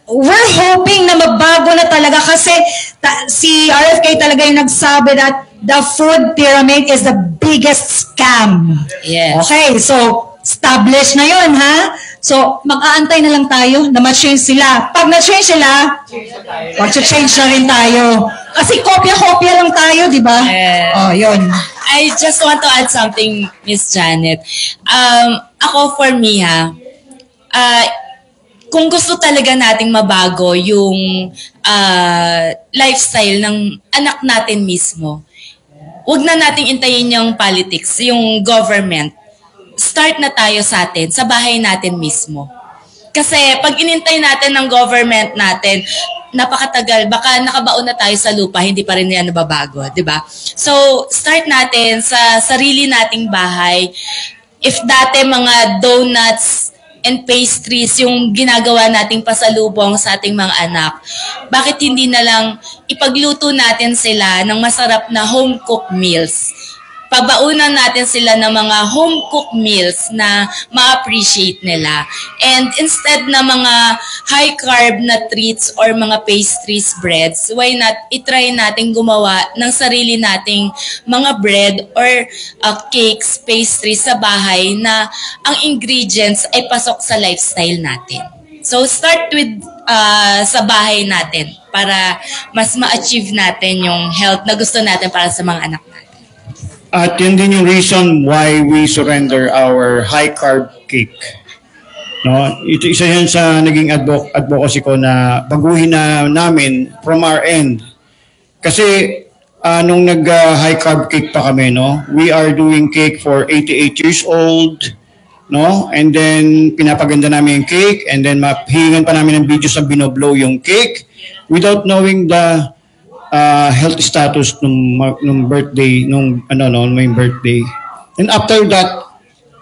we're hoping na magbago na talaga kasi si RFK talaga yung nagsabi that the food pyramid is the biggest scam. Yes. Okay, so established na yun, ha? So, mag-aantay na lang tayo na ma-change sila. Pag na-change sila, mag-change na rin tayo. Kasi kopya-kopya lang tayo, di ba? Yun. I just want to add something, Miss Janet. Ako, for me, kung gusto talaga nating mabago yung lifestyle ng anak natin mismo, huwag na nating intayin yung politics, yung government. Start na tayo sa atin, sa bahay natin mismo. Kasi pag inintay natin ng government natin, napakatagal, baka nakabaon na tayo sa lupa, hindi pa rin yan nababago, di ba? So, start natin sa sarili nating bahay. If dati mga donuts and pastries yung ginagawa nating pasalubong sa ating mga anak, bakit hindi na lang ipagluto natin sila ng masarap na home-cooked meals? Pabaunan natin sila ng mga home-cooked meals na ma-appreciate nila. And instead na mga high-carb na treats or mga pastries, breads, why not itry natin gumawa ng sarili nating mga bread or cakes, pastries sa bahay na ang ingredients ay pasok sa lifestyle natin. So start with sa bahay natin para mas ma-achieve natin yung health na gusto natin para sa mga anak natin. At yun din yung reason why we surrender our high-carb cake. No? Ito isa yan sa naging advocacy ko na baguhin na namin from our end. Kasi nung nag-high-carb cake pa kami, no? We are doing cake for 88 years old, no? And then pinapaganda namin yung cake and then mahihingan pa namin ng videos na binoblow yung cake without knowing the health status nung birthday, may birthday. And after that,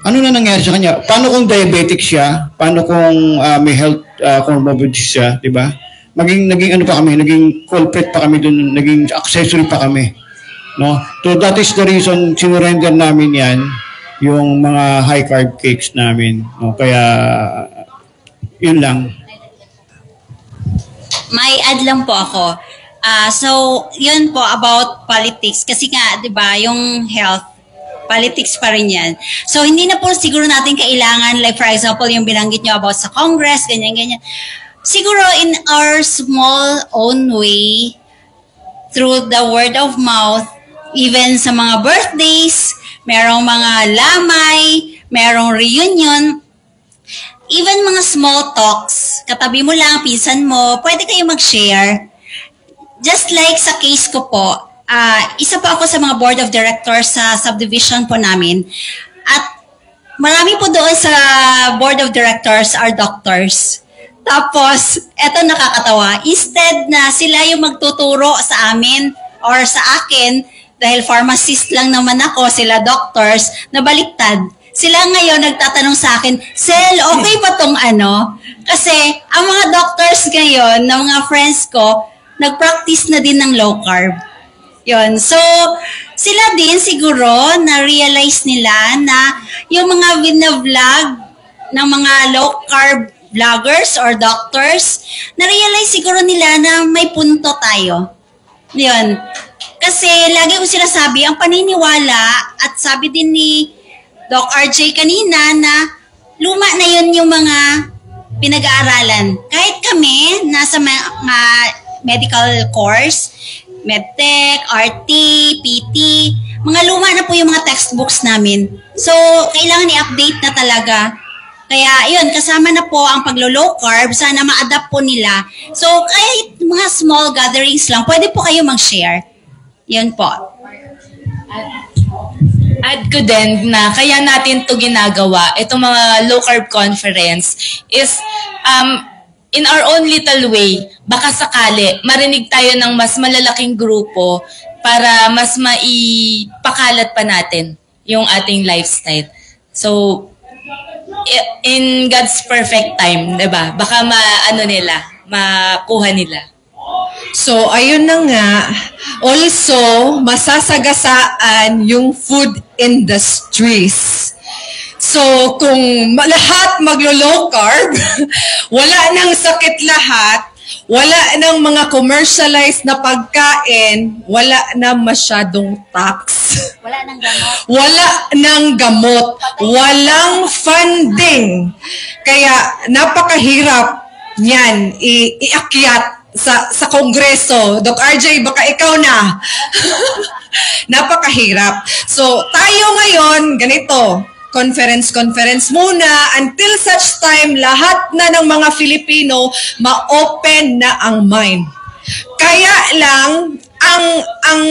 Ano na nangyari sa kanya? Paano kung diabetic siya? Paano kung may health comorbidities siya, di ba? Naging ano pa kami, naging culprit pa kami doon, naging accessory pa kami. No? So that is the reason sinurrender namin yan, yung mga high carb cakes namin. No? Kaya, yun lang. May add lang po ako. So, yun po about politics. Kasi nga, di ba, yung health, politics pa rin yan. So, hindi na po siguro natin kailangan, like for example, yung binanggit nyo about sa Congress, ganyan-ganyan. Siguro in our small own way, through the word of mouth, even sa mga birthdays, merong mga lamay, merong reunion, even mga small talks, katabi mo lang, pinsan mo, pwede kayo mag-share. Just like sa case ko po, isa po ako sa mga board of directors sa subdivision po namin. At marami po doon sa board of directors are doctors. Tapos, eto nakakatawa, instead na sila yung magtuturo sa amin or sa akin, dahil pharmacist lang naman ako, sila doctors, nabaliktad. Sila ngayon nagtatanong sa akin, Sel, okay ba tong ano? Kasi ang mga doctors ngayon, ng mga friends ko, nag-practice na din ng low carb. Yun. So, sila din siguro na-realize nila na yung mga vlog ng mga low-carb vloggers or doctors, na-realize siguro nila na may punto tayo. Yun. Kasi lagi ko sinasabi, ang paniniwala, at sabi din ni Doc RJ kanina na luma na yun yung mga pinag-aaralan. Kahit kami, nasa mga medical course, MedTech, RT, PT, mga luma na po yung mga textbooks namin. So, kailangan i-update na talaga. Kaya, yun, kasama na po ang paglo-low carb, sana ma-adapt po nila. So, kahit mga small gatherings lang, pwede po kayo mag-share. Yun po. Add ko din na kaya natin to ginagawa, itong mga low carb conference is in our own little way, baka sakali, marinig tayo ng mas malalaking grupo para mas maipakalat pa natin yung ating lifestyle. So, in God's perfect time, diba? Baka makuha nila. So, ayun na nga. Also, masasagasaan yung food industries. So, kung lahat maglo-low carb, wala nang sakit lahat, wala nang mga commercialized na pagkain, wala na masyadong tax. Wala nang gamot. Wala nang gamot. Walang funding. Kaya, napakahirap niyan iakyat sa Kongreso. Doc RJ, baka ikaw na. Napakahirap. So, tayo ngayon, ganito, conference muna until such time lahat na ng mga Filipino ma-open na ang mind. Kaya lang, ang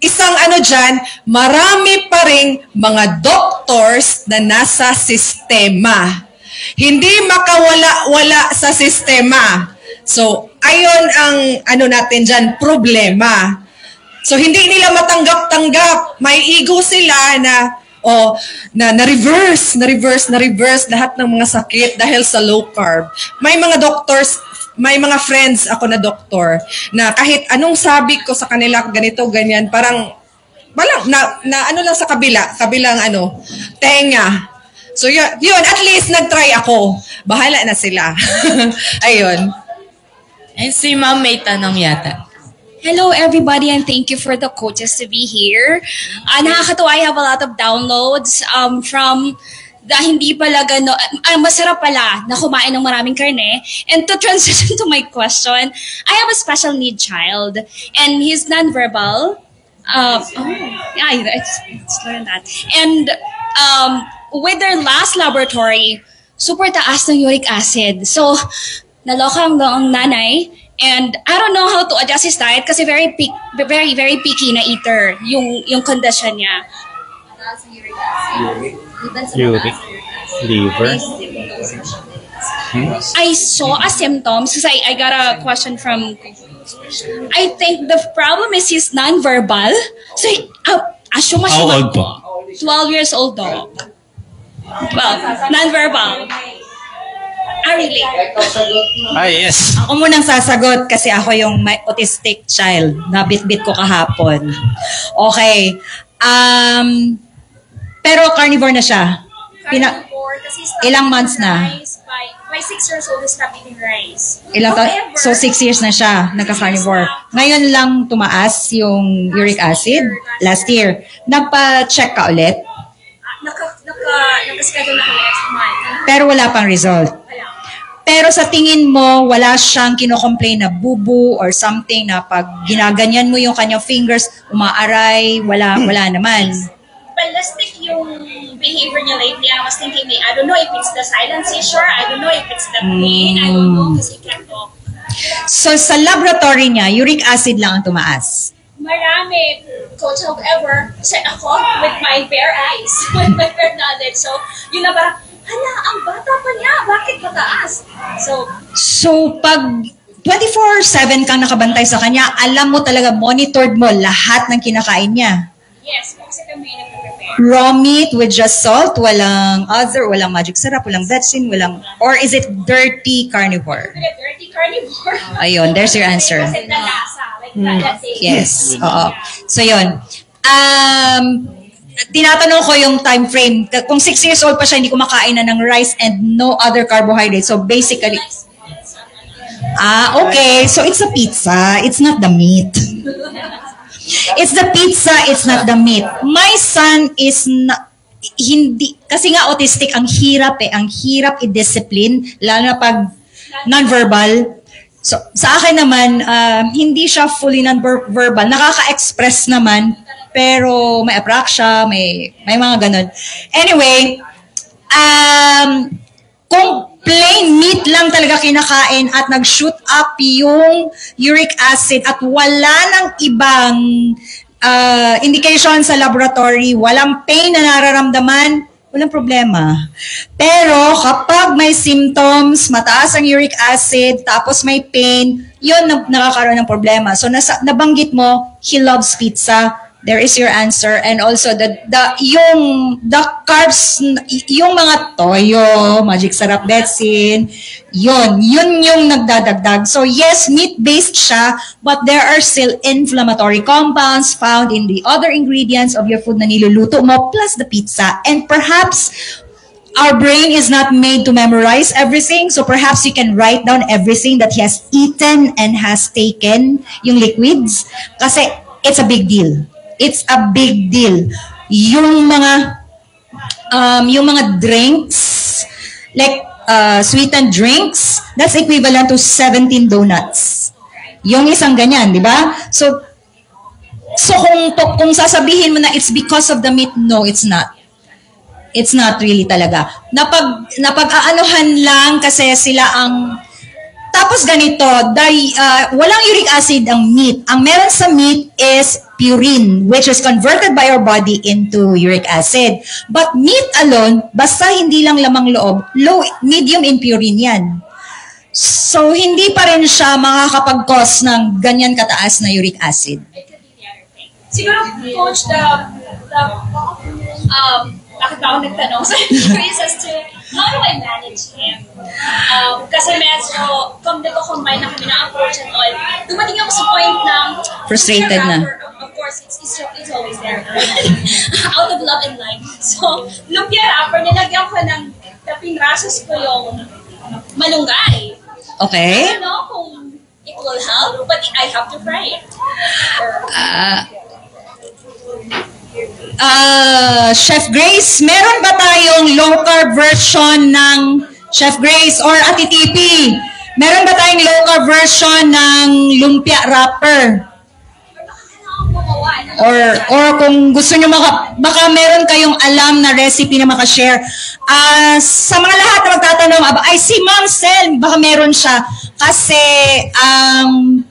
isang dyan, marami pa ring mga doctors na nasa sistema. Hindi makawala-wala sa sistema. So, ayon ang natin dyan, problema. So, hindi nila matanggap-tanggap. May ego sila na-reverse lahat ng mga sakit dahil sa low carb. May mga doctors, may mga friends ako na doktor na kahit anong sabi ko sa kanila, ganito, ganyan, parang lang sa kabilang tenga. So yun, at least nag-try ako. Bahala na sila. Ayun. And si Ma'am may tanong yata. Hello everybody and thank you for the coaches to be here. Nakakatawa, I have a lot of downloads from the hindi pala masarap pala na kumain ng maraming karne. And to transition to my question, I have a special need child and he's nonverbal. Let's learn that. And with their last laboratory, super taas ng uric acid. So, naloka ang nanay. And I don't know how to adjust his diet kasi very picky na eater yung condition niya. Uric, liver. I saw a symptoms because I got a question from. I think the problem is he's nonverbal. So assume How old po? 12 years old daw. Well, non-verbal. Really? Yes. Ako munang sasagot kasi ako yung may autistic child na bit-bit ko kahapon. Okay. Pero carnivore na siya. Carnivore, kasi stop Ilang eating months na? rice by 6 years old, stop eating rice. Ilang so 6 years na siya nagka-carnivore. Ngayon lang tumaas yung uric acid last year. Nagpa-check ka ulit Naka-schedule na next month. pero wala pang result. Wala. Pero sa tingin mo, wala siyang kinocomplain na bubu or something na pag ginaganyan mo yung kanyang fingers, umaaray, wala naman. But let's take yung behavior niya lately. I was thinking, I don't know if it's the silent seizure, I don't know if it's the pain, I don't know kasi can't talk. So sa laboratory niya, uric acid lang ang tumaas. Marami, coach, however, kasi ako with my bare eyes, with my bare knowledge. So, yun na parang, hala, ang bata pa niya, bakit mataas? So pag 24/7 kang nakabantay sa kanya, alam mo talaga, monitored mo lahat ng kinakain niya. Yes, kasi kami nag-prepare. Raw meat with just salt, walang magic syrup, walang vetsin, or is it dirty carnivore? Dirty carnivore. Ayun, there's your answer. Kasi nalasa, like that. Yes, oo. So yun. Tinatanong ko yung time frame. Kung 6 years old pa siya, hindi kumakain na ng rice and no other carbohydrates. So basically, okay. So it's a pizza. It's not the meat. It's the pizza, it's not the meat. My son is not, hindi, kasi nga autistic, ang hirap i-discipline, lalo na pag non-verbal. So, sa akin naman, hindi siya fully non-verbal. Nakaka-express naman, pero may apraxia, may mga ganun. Anyway, kung plain meat lang talaga kinakain at nag-shoot up yung uric acid at wala ng ibang indication sa laboratory, walang pain na nararamdaman, walang problema. Pero kapag may symptoms, mataas ang uric acid, tapos may pain, yun nakakaroon ng problema. So nabanggit mo, he loves pizza. There is your answer. And also the carbs, yung mga toyo, magic sarap betsin, yun yung nagdadagdag. So yes, meat-based siya, but there are still inflammatory compounds found in the other ingredients of your food na niluluto mo, plus the pizza. And perhaps our brain is not made to memorize everything, so perhaps you can write down everything that he has eaten and has taken, yung liquids, kasi it's a big deal. It's a big deal. Yung mga drinks, like sweetened drinks, that's equivalent to 17 donuts. Yung isang ganyan, di ba? So kung sasabihin mo na it's because of the meat, no, it's not. It's not really talaga. Napag-aanuhan lang kasi sila ang... Tapos ganito, walang uric acid ang meat. Ang meron sa meat is purine, which is converted by our body into uric acid. But meat alone, basta hindi lang lamang loob, medium in purine yan. So, hindi pa rin siya makakapag-cause ng ganyan kataas na uric acid. Siguro, Coach, bakit ba ako nagtanong? So, I'm curious as to how do I manage him? Kasi medyo, combine na kami na approach and all. Dumating ako sa point na frustrated na. Of course, it's always there. Out of love and life. So, lumpia wrapper, nilagyan ko ng pinrasos ko yung malunggay. Okay. I don't know kung it will help, but I have to try it. Chef Grace, meron ba tayong low-carb version ng Chef Grace or Ate Tipi? Meron ba tayong low-carb version ng lumpia wrapper? Or kung gusto nyo baka meron kayong alam na recipe na makashare. Sa mga lahat na magtatanong, ay si Ma'am Sel, baka meron siya. Kasi ang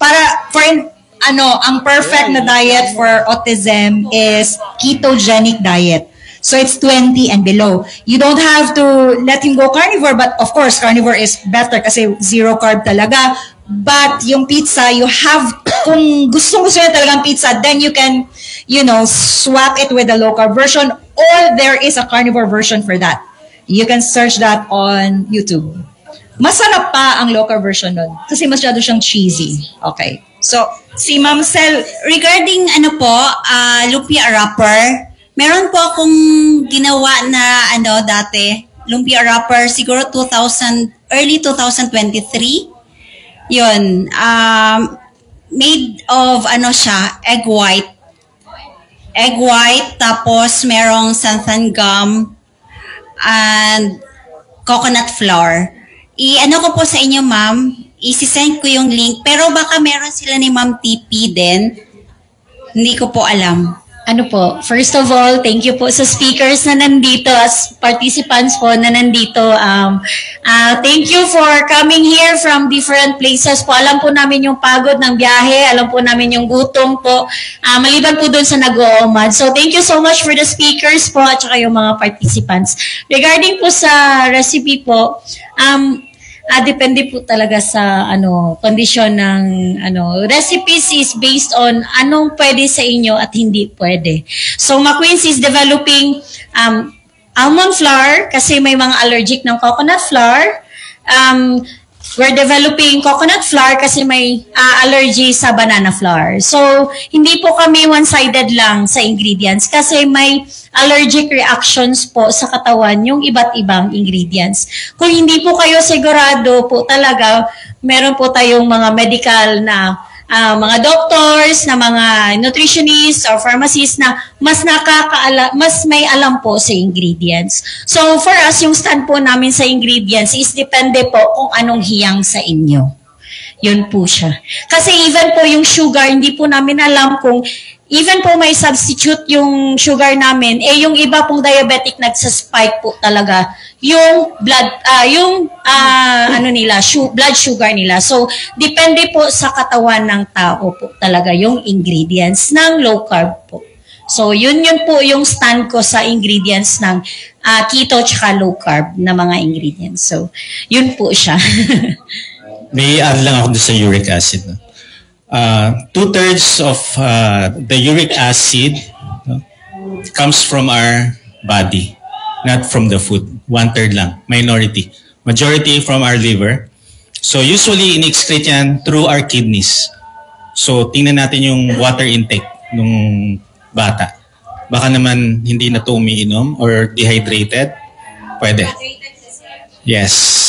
perfect na diet for autism is ketogenic diet. So it's 20 and below. You don't have to let him go carnivore, but of course, carnivore is better kasi zero carb talaga. But yung pizza, you have, kung gusto niya talagang pizza, then you can, swap it with a low carb version, or there is a carnivore version for that. You can search that on YouTube. Masarap pa ang low-carb version nun. Kasi masyado siyang cheesy. Okay. So, si Ma'am Sel, Regarding lumpia wrapper, meron po akong ginawa na dati, lumpia wrapper, siguro early 2023. Yun, made of siya, egg white. Egg white, tapos merong xanthan gum and coconut flour. Ko po sa inyo, ma'am, isi-send ko yung link, pero baka meron sila ni Ma'am TP din. Hindi ko po alam. Ano po, first of all, thank you po sa speakers na nandito, as participants po na nandito. Thank you for coming here from different places po. Alam po namin yung pagod ng biyahe, alam po namin yung gutom po, maliban po dun sa nag-oomad. So thank you so much for the speakers po at saka yung mga participants. Regarding po sa recipe po, depende po talaga sa kondisyon ng recipes is based on anong pwede sa inyo at hindi pwede. So McQueen's is developing almond flour kasi may mga allergic ng coconut flour. We're developing coconut flour kasi may allergy sa banana flour. So, hindi po kami one-sided lang sa ingredients kasi may allergic reactions po sa katawan yung iba't ibang ingredients. Kung hindi po kayo sigurado po talaga, meron po tayong mga medical na mga doctors, na mga nutritionists or pharmacists na mas may alam po sa ingredients. So for us, yung stand po namin sa ingredients is depende po kung anong hiyang sa inyo. Yun po siya. Kasi even po yung sugar, hindi po namin alam kung even po may substitute yung sugar namin, yung iba pong diabetic nagsa-spike po talaga yung blood, blood sugar nila. So, depende po sa katawan ng tao po talaga yung ingredients ng low carb po. So, yun po yung stand ko sa ingredients ng keto tsaka low carb na mga ingredients. So, yun po siya. May add lang ako sa uric acid. 2/3 of the uric acid comes from our body, not from the food. 1/3 lang, minority. Majority from our liver. So usually in-excrete yan through our kidneys. So tingnan natin yung water intake ng bata. Baka naman hindi na ito umiinom or dehydrated. Pwede. Yes.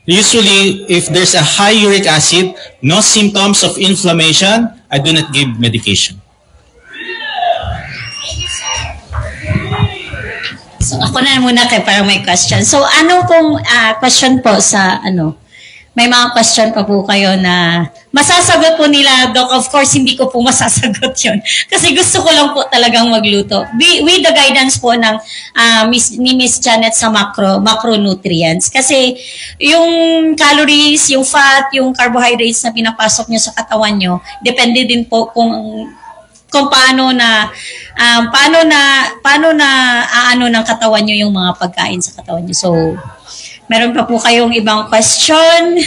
Usually, if there's a high uric acid, no symptoms of inflammation, I do not give medication. So ako na muna kay para may question. So ano pong question po sa may mga question pa po kayo na masasagot po nila, Doc. Of course, hindi ko po masasagot yun. Kasi gusto ko lang po talagang magluto. With the guidance po ng ni Miss Janet sa macronutrients. Kasi yung calories, yung fat, yung carbohydrates na pinapasok nyo sa katawan nyo, depende din po kung paano na ng katawan nyo yung mga pagkain sa katawan nyo. So, meron pa po kayong ibang question?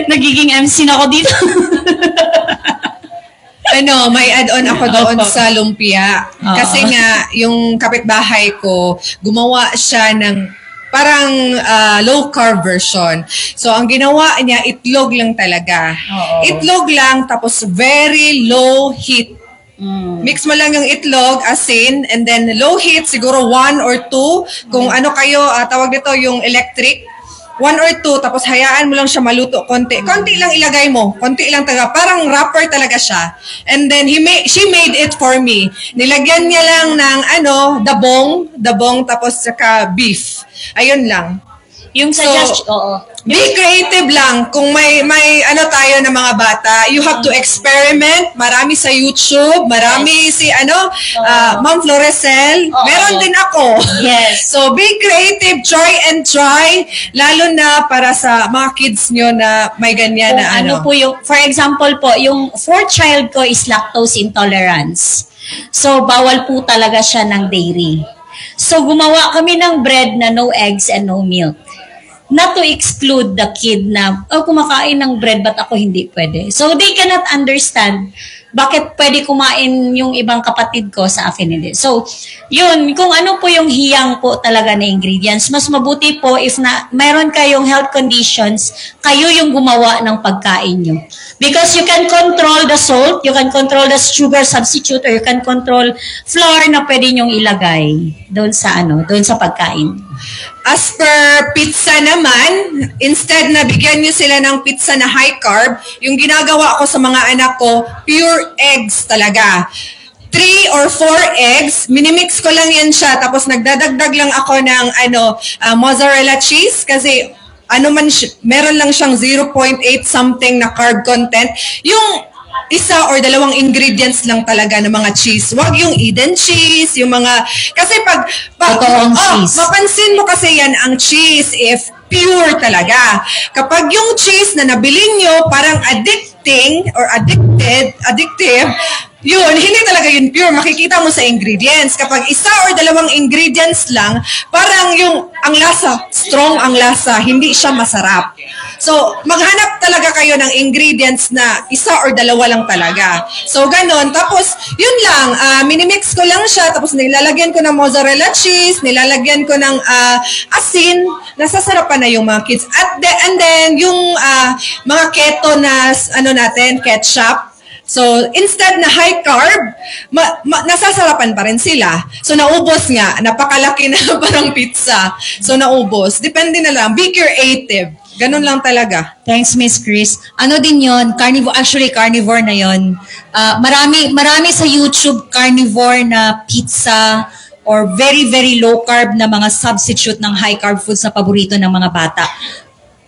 Nagiging MC na ako dito. May add-on ako doon sa lumpia. Kasi nga, yung kapitbahay ko, gumawa siya ng parang low-carb version. So, ang ginawa niya, itlog lang talaga. Itlog lang, tapos very low heat. Mix mo lang yung itlog, asin, and then low heat, siguro 1 or 2. Kung ano kayo, tawag dito yung electric. 1 or 2, tapos hayaan mo lang siya maluto konti. Konti lang ilagay mo. Konti lang talaga. Parang wrapper talaga siya. And then, she made it for me. Nilagyan niya lang ng dabong, tapos saka beef. Ayun lang. Yung Be creative lang. Kung may tayo na mga bata, you have to experiment. Marami sa YouTube, marami si Ma'am Floresel. Meron din ako. Yes. So be creative, try, lalo na para sa mga kids nyo na may ganyan na po yung, for example po, yung 4th child ko is lactose intolerance. So bawal po talaga siya ng dairy. So gumawa kami ng bread na no eggs and no milk. Not to exclude the kid na, kumakain ng bread, but ako hindi pwede. So they cannot understand bakit pwede kumain yung ibang kapatid ko sa akin hindi. So, yun, kung ano po yung hiyang po talaga na ingredients, mas mabuti po if mayroon kayong health conditions, kayo yung gumawa ng pagkain nyo. Because you can control the salt, you can control the sugar substitute, or you can control flour na pwede nyong ilagay doon sa pagkain. As per pizza naman, instead na bigyan nyo sila ng pizza na high carb, yung ginagawa ko sa mga anak ko, pure eggs talaga. 3 or 4 eggs, minimix ko lang yan siya, tapos nagdadagdag lang ako ng mozzarella cheese kasi meron lang siyang 0.8 something na carb content. Yung isa or dalawang ingredients lang talaga ng mga cheese. Wag yung Eden cheese, yung mga... Kasi cheese. Mapansin mo kasi yan ang cheese if pure talaga. Kapag yung cheese na nabili nyo parang addictive, yun, hindi talaga yun pure. Makikita mo sa ingredients. Kapag isa or dalawang ingredients lang, parang ang lasa, strong ang lasa, hindi siya masarap. So, maghanap talaga kayo ng ingredients na isa or dalawa lang talaga. So, ganun. Tapos, yun lang. Minimix ko lang siya. Tapos, nilalagyan ko ng mozzarella cheese. Nilalagyan ko ng asin. Nasasarapan na yung mga kids. And then, yung mga keto na, ketchup. So, instead na high carb, nasasarapan pa rin sila. So, naubos nga. Napakalaki na parang pizza. So, naubos. Depende na lang. Be creative. Ganun lang talaga. Thanks, Miss Chris. Ano din yon? Carnivore na yon. Marami sa YouTube carnivore na pizza or very, very low carb na mga substitute ng high carb foods na paborito ng mga bata.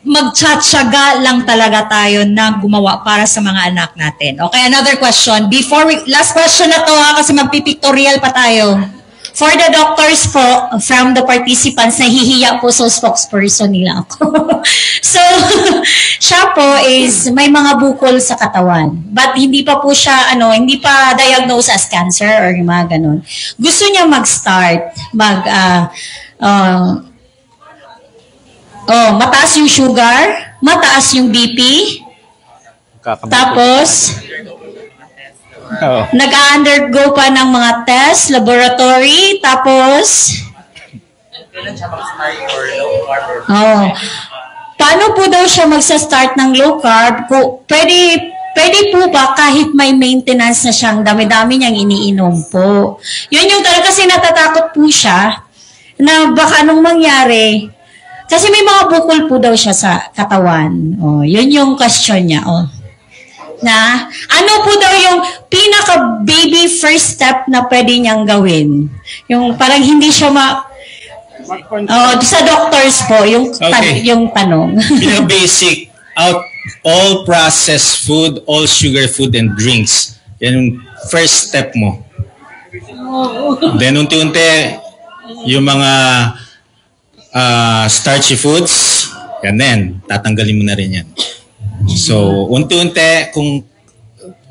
Magtsatsaga lang talaga tayo na gumawa para sa mga anak natin. Okay, another question. Last question na to kasi magpipictorial pa tayo. For the doctors po, from the participants, nahihiya po sa spokesperson nila ako. So, siya po is may mga bukol sa katawan. But hindi pa po siya, hindi pa diagnosed as cancer or mga ganun. Gusto niya mag-start, mataas yung sugar, mataas yung BP, tapos nag-undergo pa ng mga test, laboratory, tapos paano po daw siya magsa-start ng low carb? Pwede po ba kahit may maintenance na siyang dami-dami niyang iniinom po? Yun yung talaga kasi natatakot po siya na baka anong mangyari. Kasi may mga bukol po daw siya sa katawan. Yun yung question niya. Na, ano po daw yung pinaka-baby first step na pwede niyang gawin? Yung parang hindi siya sa doctors po, yung tanong. Basic, all processed food, all sugar food and drinks. Yan yung first step mo. Then unti-unti, yung mga starchy foods, yan, tatanggalin mo na rin yan. So, unti-unti, kung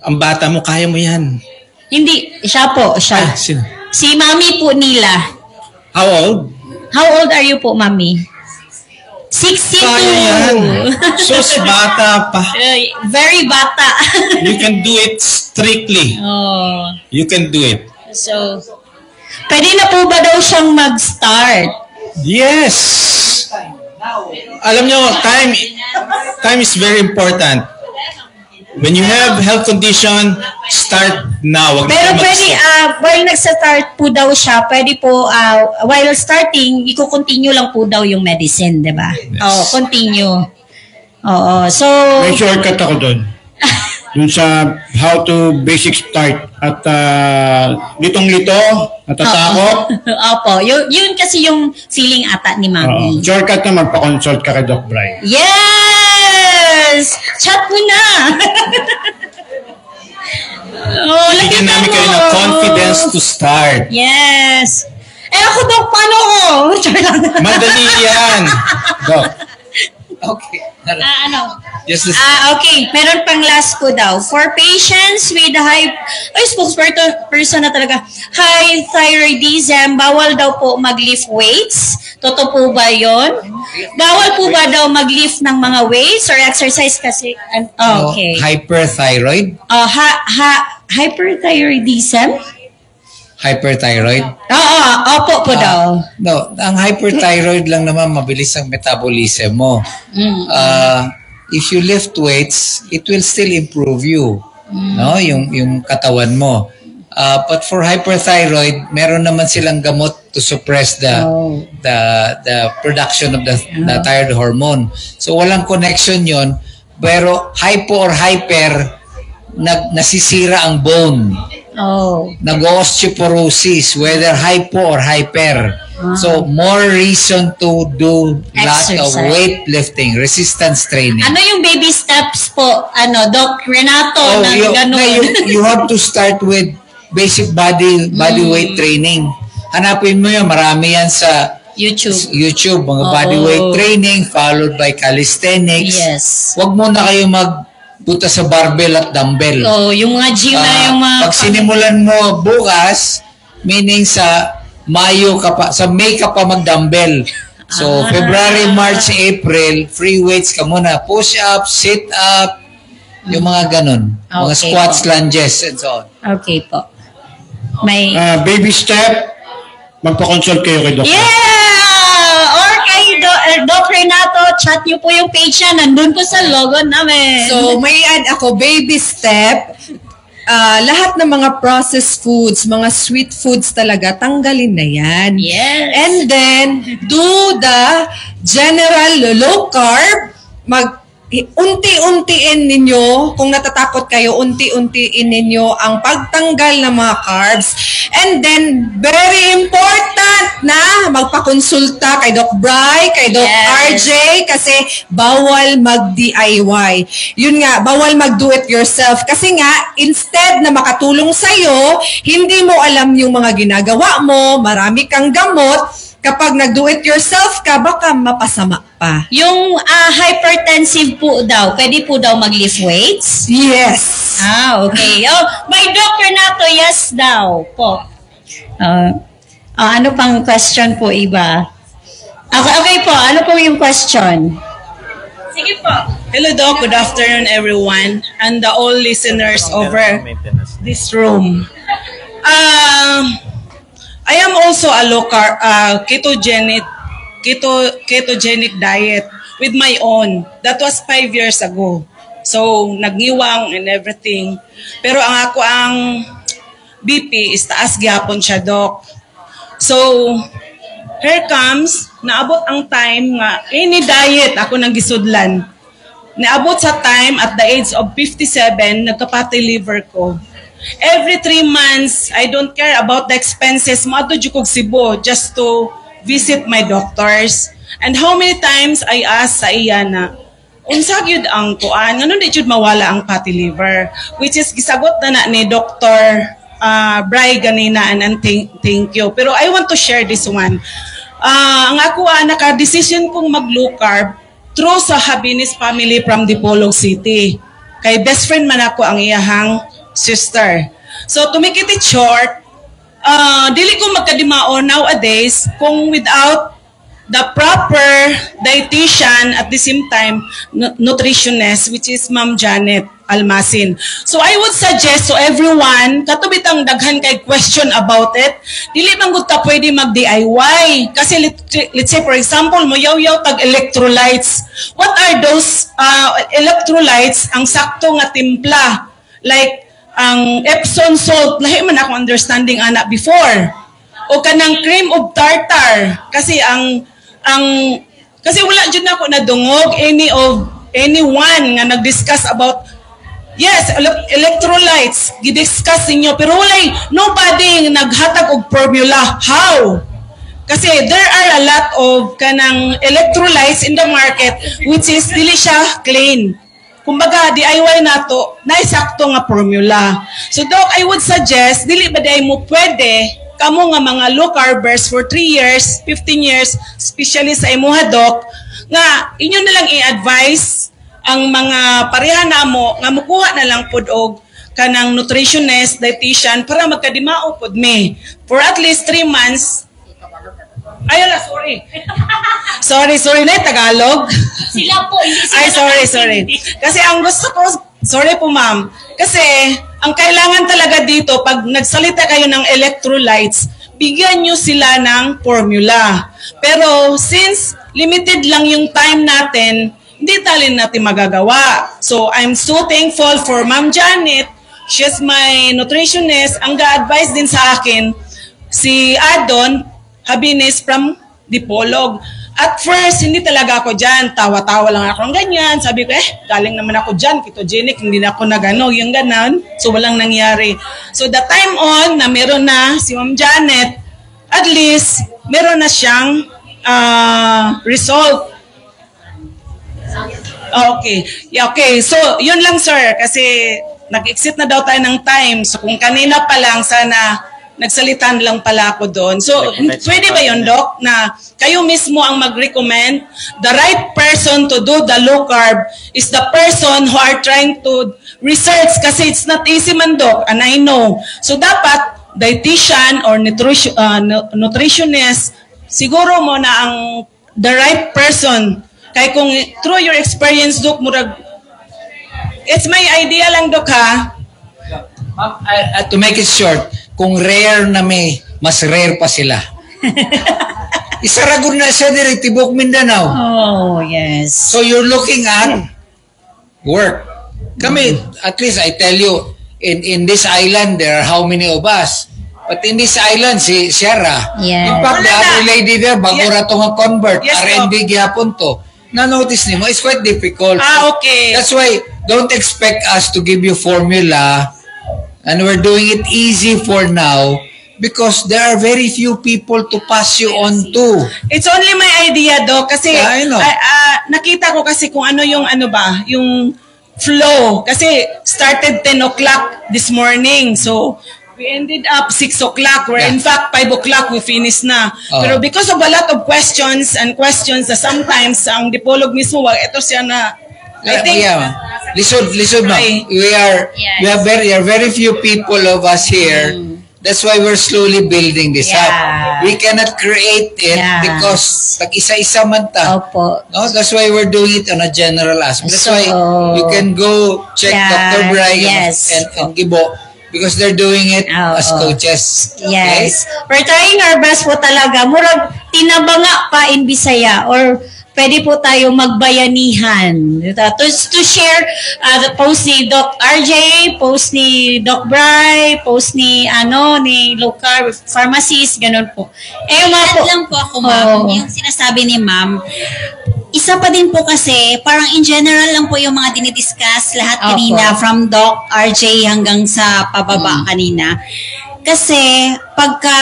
ang bata mo, kaya mo yan. Hindi, siya po. Sino? Si Mami po nila. How old? How old are you po, Mami? 62. Kaya yan. Sus, bata pa. Very bata. You can do it strictly. You can do it. So, pwede na po ba daw siyang mag-start? Yes. Alam nyo, time is very important. When you have health condition, start now. Pero pwede, while nagsa-start po daw siya, pwede po, while starting, i-continue lang po daw yung medicine, di ba? Yes. Continue. So... May shortcut ako doon. Dun sa how to basic start. At litong-lito, natatakot. Opo. Yun kasi yung feeling ata ni Mami. Shortcut na magpa-consult ka kay Doc Brian. Yes! Chat mo na! Bigyan namin kayo ng confidence to start. Yes! Ako, Doc, paano ko? Madali yan. Doc. Okay. Okay. Meron pang last po daw. For patients with spokesperson na talaga, high thyroidism, bawal daw po mag-lift weights. Totoo po ba yon? Bawal po ba daw mag-lift ng mga weights or exercise kasi? Okay. Hyperthyroid? Hyperthyroidism? Hyperthyroid? Oo, opo po daw. No, ang hyperthyroid lang naman mabilis ang metabolism mo. If you lift weights, it will still improve you. No, yung katawan mo. But for hyperthyroid, meron naman silang gamot to suppress the production of the thyroid hormone. So walang connection yon. Pero hypo or hyper, nasisira ang bone. Nag-osteoporosis, whether hypo or hyper. So more reason to do lot of weightlifting, resistance training. Ano yung baby steps po, Doc Renato? You have to start with basic body weight training. Hanapin mo yun, marami yan sa YouTube, mga body weight training followed by calisthenics. Yes. Huwag mo na kayo magbuta sa barbell at dumbbell. Yung mga gym na yung mga... Pag sinimulan mo bukas, meaning sa May ka pa mag-dumbbell. So, February, March, April, free weights ka muna. Push-up, sit-up, yung mga ganun. Mga squats, lunges, and so on. Okay po. May... baby step, magpa-consult kayo kay Doc. Yeah! Or kay Doc Renato, chat niyo po yung page niya. Nandun po sa logo namin. So, may add ako, baby step. Lahat ng mga processed foods, mga sweet foods talaga, tanggalin na yan. Yes. And then, do the general low carb. Unti-untiin ninyo, kung natatakot kayo, unti-untiin ninyo ang pagtanggal ng mga carbs. And then, very important na magpakonsulta kay Doc Bri, kay Doc RJ, kasi bawal mag-DIY. Yun nga, bawal mag-do-it-yourself. Kasi nga, instead na makatulong sa'yo, hindi mo alam yung mga ginagawa mo, marami kang gamot. Kapag nag-do-it-yourself ka, baka mapasama pa. Yung hypertensive po daw, pwede po daw mag-lift weights? Yes. Okay. May Doc Renato, yes daw po. Ano pang question po, iba? Okay po, ano po yung question? Sige po. Hello Doc, good afternoon everyone and all listeners over this room. I am also a low carb, ketogenic diet with my own. That was 5 years ago. So, nagniwang and everything. Pero ang BP is taas gyapon siya, Doc. So, here comes, naabot ang time nga, any diet ako nagisudlan. Naabot sa time at the age of 57, nagka-fatty liver ko. Every 3 months, I don't care about the expenses. Mato jud kog Cebu just to visit my doctors. And how many times I ask sa iya na, unsa gyud ang kuan, ngano di jud mawala ang fatty liver? Which is gisagot na ni Dr. Bri ganina and thank you. Pero I want to share this one. Ang ako naka-decision kong mag-low carb through sa Habinis family from Dipolog City. Kay best friend man ako ang iyahang sister. So to make it short, dili ko magkadimao nowadays kung without the proper dietitian at the same time nutritionist, which is Ma'am Janet Almasin. So I would suggest to everyone, katubit ang daghan kay question about it, dili man gud ta pwede mag-DIY. Kasi let's say for example, moyaw-yaw tag electrolytes. What are those electrolytes? Ang sakto nga timpla. Like ang Epsom salt, lahi man ako understanding anak before. O kanang cream of tartar. Kasi kasi wala jud na ako nadungog anyone nga nag-discuss about electrolytes, gidiscuss ninyo, pero walay nobody naghatag og formula. How? Kasi there are a lot of kanang electrolytes in the market which is dili siya clean. Kumbaga, DIY nato, naisakto nga formula. So, Doc, I would suggest, dili ba day mo pwede, kamo nga mga low carbers for 3 years, 15 years, especially sa imuha, Doc, nga inyo na lang i-advise ang mga pareha namo nga mukuha na lang pod og kanang nutritionist, dietitian para magkadimao pod me. For at least 3 months, Ayun na, sorry. sorry na, Tagalog. Sila po, hindi sila. Ay, sorry. Kasi ang gusto ko, sorry po ma'am, kasi ang kailangan talaga dito, pag nagsalita kayo ng electrolytes, bigyan nyo sila ng formula. Pero since limited lang yung time natin, hindi natin magagawa. So I'm so thankful for Ma'am Janet. She's my nutritionist. Ang ga-advise din sa akin, si Adon Habines from Dipolog. At first, hindi talaga ako dyan. Tawa-tawa lang ako ng ganyan. Sabi ko, galing naman ako dyan. Ketogenic, hindi na ako nagano. Yung ganon. So, walang nangyari. So, the time on na meron na si Ma'am Janet, at least, meron na siyang result. Okay. So, yun lang, sir. Kasi, nag-exit na daw tayo ng time. So, kung kanina pa lang, sana nagsalitan lang pala ako doon. So, pwede ba yun, Doc, na kayo mismo ang mag-recommend? The right person to do the low carb is the person who are trying to research kasi it's not easy man, Doc, and I know. So, dapat, dietitian or nutritionist, siguro mo na ang the right person. Kaya kung through your experience, Doc, murag, it's my idea lang, Doc, ha? To make it short, kung rare na mas rare pa sila. Isaragon na siya dire Tibok Mindanao. Oh, yes. So you're looking at work. Kami, at least I tell you, in this island, there are how many of us? But in this island, si Sierra, in fact, the other lady there, bago rato nga convert, R&D gyapon to. Na-notice nimo, it's quite difficult. Okay. That's why, don't expect us to give you formula. And we're doing it easy for now because there are very few people to pass you on to. It's only my idea, Doc. Kasi nakita ko kasi kung ano yung yung flow. Kasi started 10 o'clock this morning. So, we ended up 6 o'clock where in fact 5 o'clock we finished na. Pero because of a lot of questions na sometimes ang Dipolog mismo, ito siya na I think listen na. We are very few people of us here. That's why we're slowly building this up. We cannot create it because isa-isa man ta. Opo. No, that's why we're doing it on a general aspect. That's why you can go check Dr. Bray and Gibo because they're doing it as coaches. Yes. Okay? We're trying our best po talaga. Murag tinabanga pa in Bisaya or pwede po tayo magbayanihan. To share the post ni Doc RJ, post ni Doc Bray, post ni Low Carb Pharmacist, ganun po. Lang po ako, ma'am. Yung sinasabi ni ma'am, isa pa din po kasi, parang in general lang po yung mga dinidiscuss lahat kanina, from Doc RJ hanggang sa pababa kanina. Kasi, pagka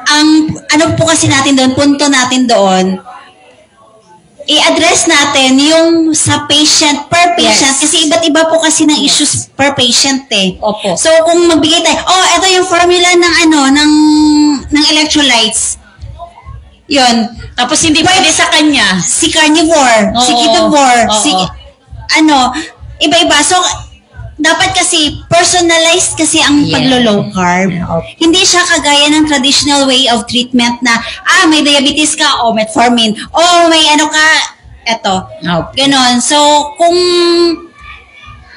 ang po kasi natin doon, punto natin doon, i-address natin yung sa patient, per patient, kasi iba't iba po kasi ng issues per patient Opo. So kung magbigay tayo, ito yung formula ng electrolytes. Yun. Tapos hindi pwede sa kanya. Si carnivore, si ketovore, iba-iba. So, dapat kasi personalized kasi ang paglo-low carb. Hindi siya kagaya ng traditional way of treatment na may diabetes ka, metformin, may ganon. So, kung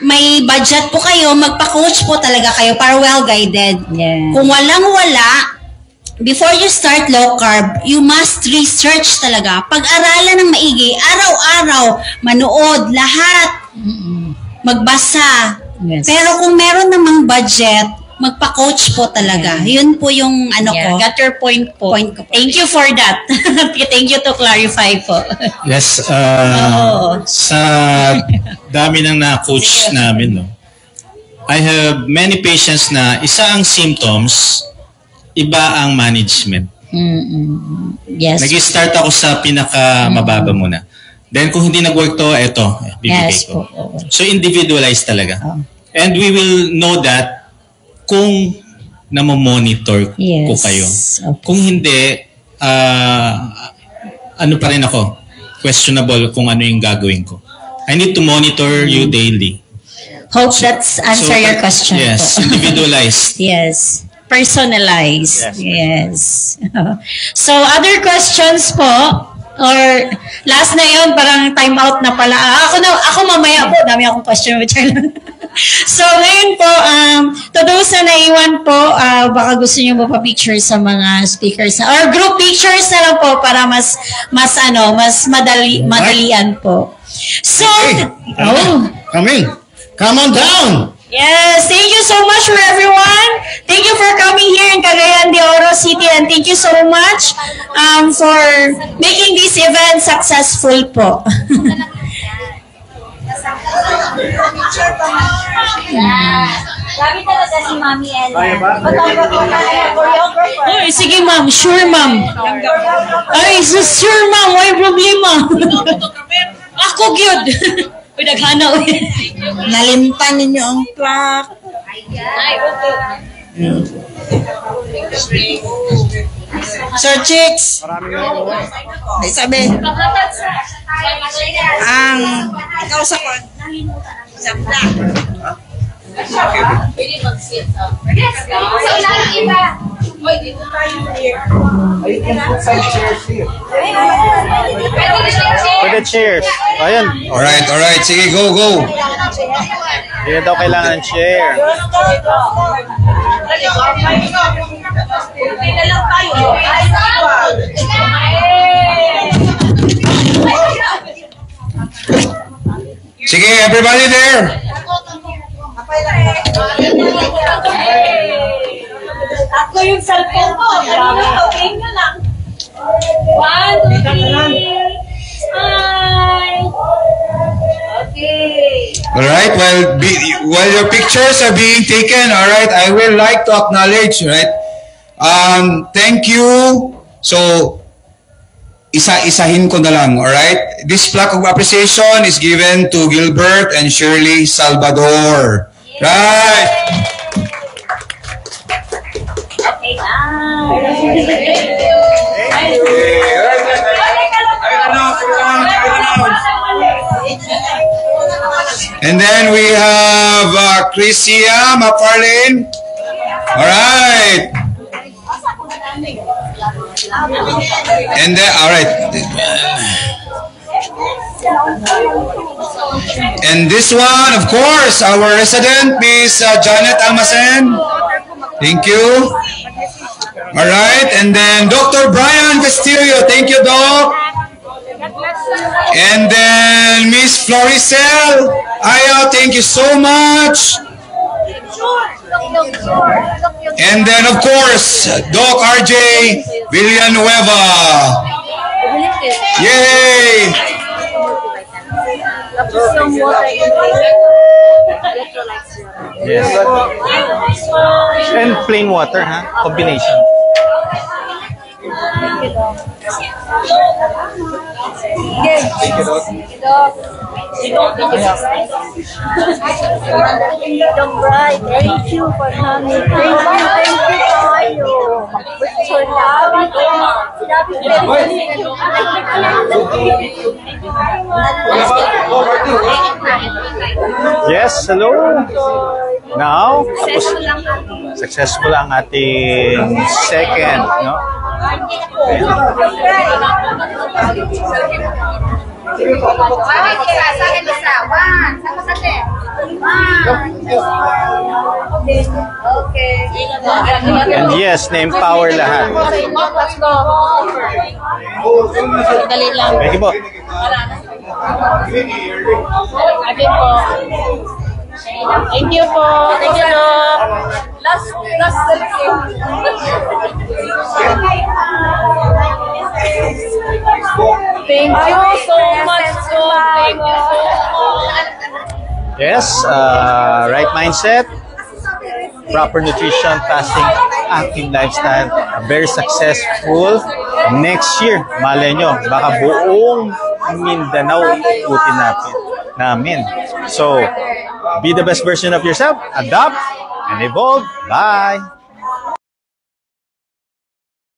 may budget po kayo, magpa-coach po talaga kayo para well-guided. Kung walang-wala, before you start low carb, you must research talaga. Pag-aralan ng maigi, araw-araw, manood, lahat, magbasa. Pero kung meron namang budget, magpa-coach po talaga. Yun po yung Got your point po. Thank you for that. Thank you to clarify po. Yes. Sa dami ng na-coach namin, I have many patients na isa ang symptoms, iba ang management. Yes. Nag-start ako sa pinaka-mababa muna. Then kung hindi nag-work to, bibigay ko. So individualized talaga. And we will know that kung namomonitor ko kayo. Kung hindi, pa rin ako, questionable kung ano yung gagawin ko. I need to monitor you daily. Hope that's answer your question. Yes, individualized. Yes. Personalized. Yes. So, other questions po? Or last na yun, parang time out na pala. Ako mamaya po, dami akong question. So, ngayon po, to those na naiwan po, baka gusto nyo po pa-picture sa mga speakers or group pictures na lang po para mas madalian po. So, Come in. Come on down. yes, thank you so much for everyone. Thank you for coming here in Cagayan de Oro City, and thank you so much for making this event successful po. Sabi talaga si Mami Ella. Ay, sige ma'am, sure ma'am. Ay, sure ma'am, may problema. Ako gyud. Uy, naghanaw. Nalimtan ninyo ang plaque. Sir Chicks. Sabi. Ikaw sa plaque. For the chairs. Ayan. Alright. Sige, go. Hindi na daw kailangan ng chair. Sige, everybody there. Ako yung cellphone ko. Tingin nyo lang. 1, 2, 3. Hi. Okay. Alright, while your pictures are being taken, alright, I will like to acknowledge, right? Thank you. So, isa-isahin ko na lang, alright? This plaque of appreciation is given to Gilbert and Shirley Salvador. Right? And then we have Crisia McFarlane. Alright. And then, alright. And this one, of course, our resident, Miss Janet Almacen. Thank you. Alright, and then Dr. Brian Castillo. Thank you, Doc. And then Miss Floricel Ayaw, thank you so much. And then, of course, Doc RJ Villanueva. Yay! Yes. And plain water, huh? Combination. Thank you, Doc. Doc Brian, thank you for coming. Thank you for Yes, hello. Now, successful ang ating second, no? And yes, na-empower lahat. Dali lang. Thank you po. Thank you po. Thank you, Doc. Last Thank you so much, Doc. Thank you so much. Yes, right mindset, proper nutrition, fasting, active lifestyle, very successful. Next year, malay nyo, baka buong Mindanao ikutin namin. So, be the best version of yourself, adapt, and evolve. Bye!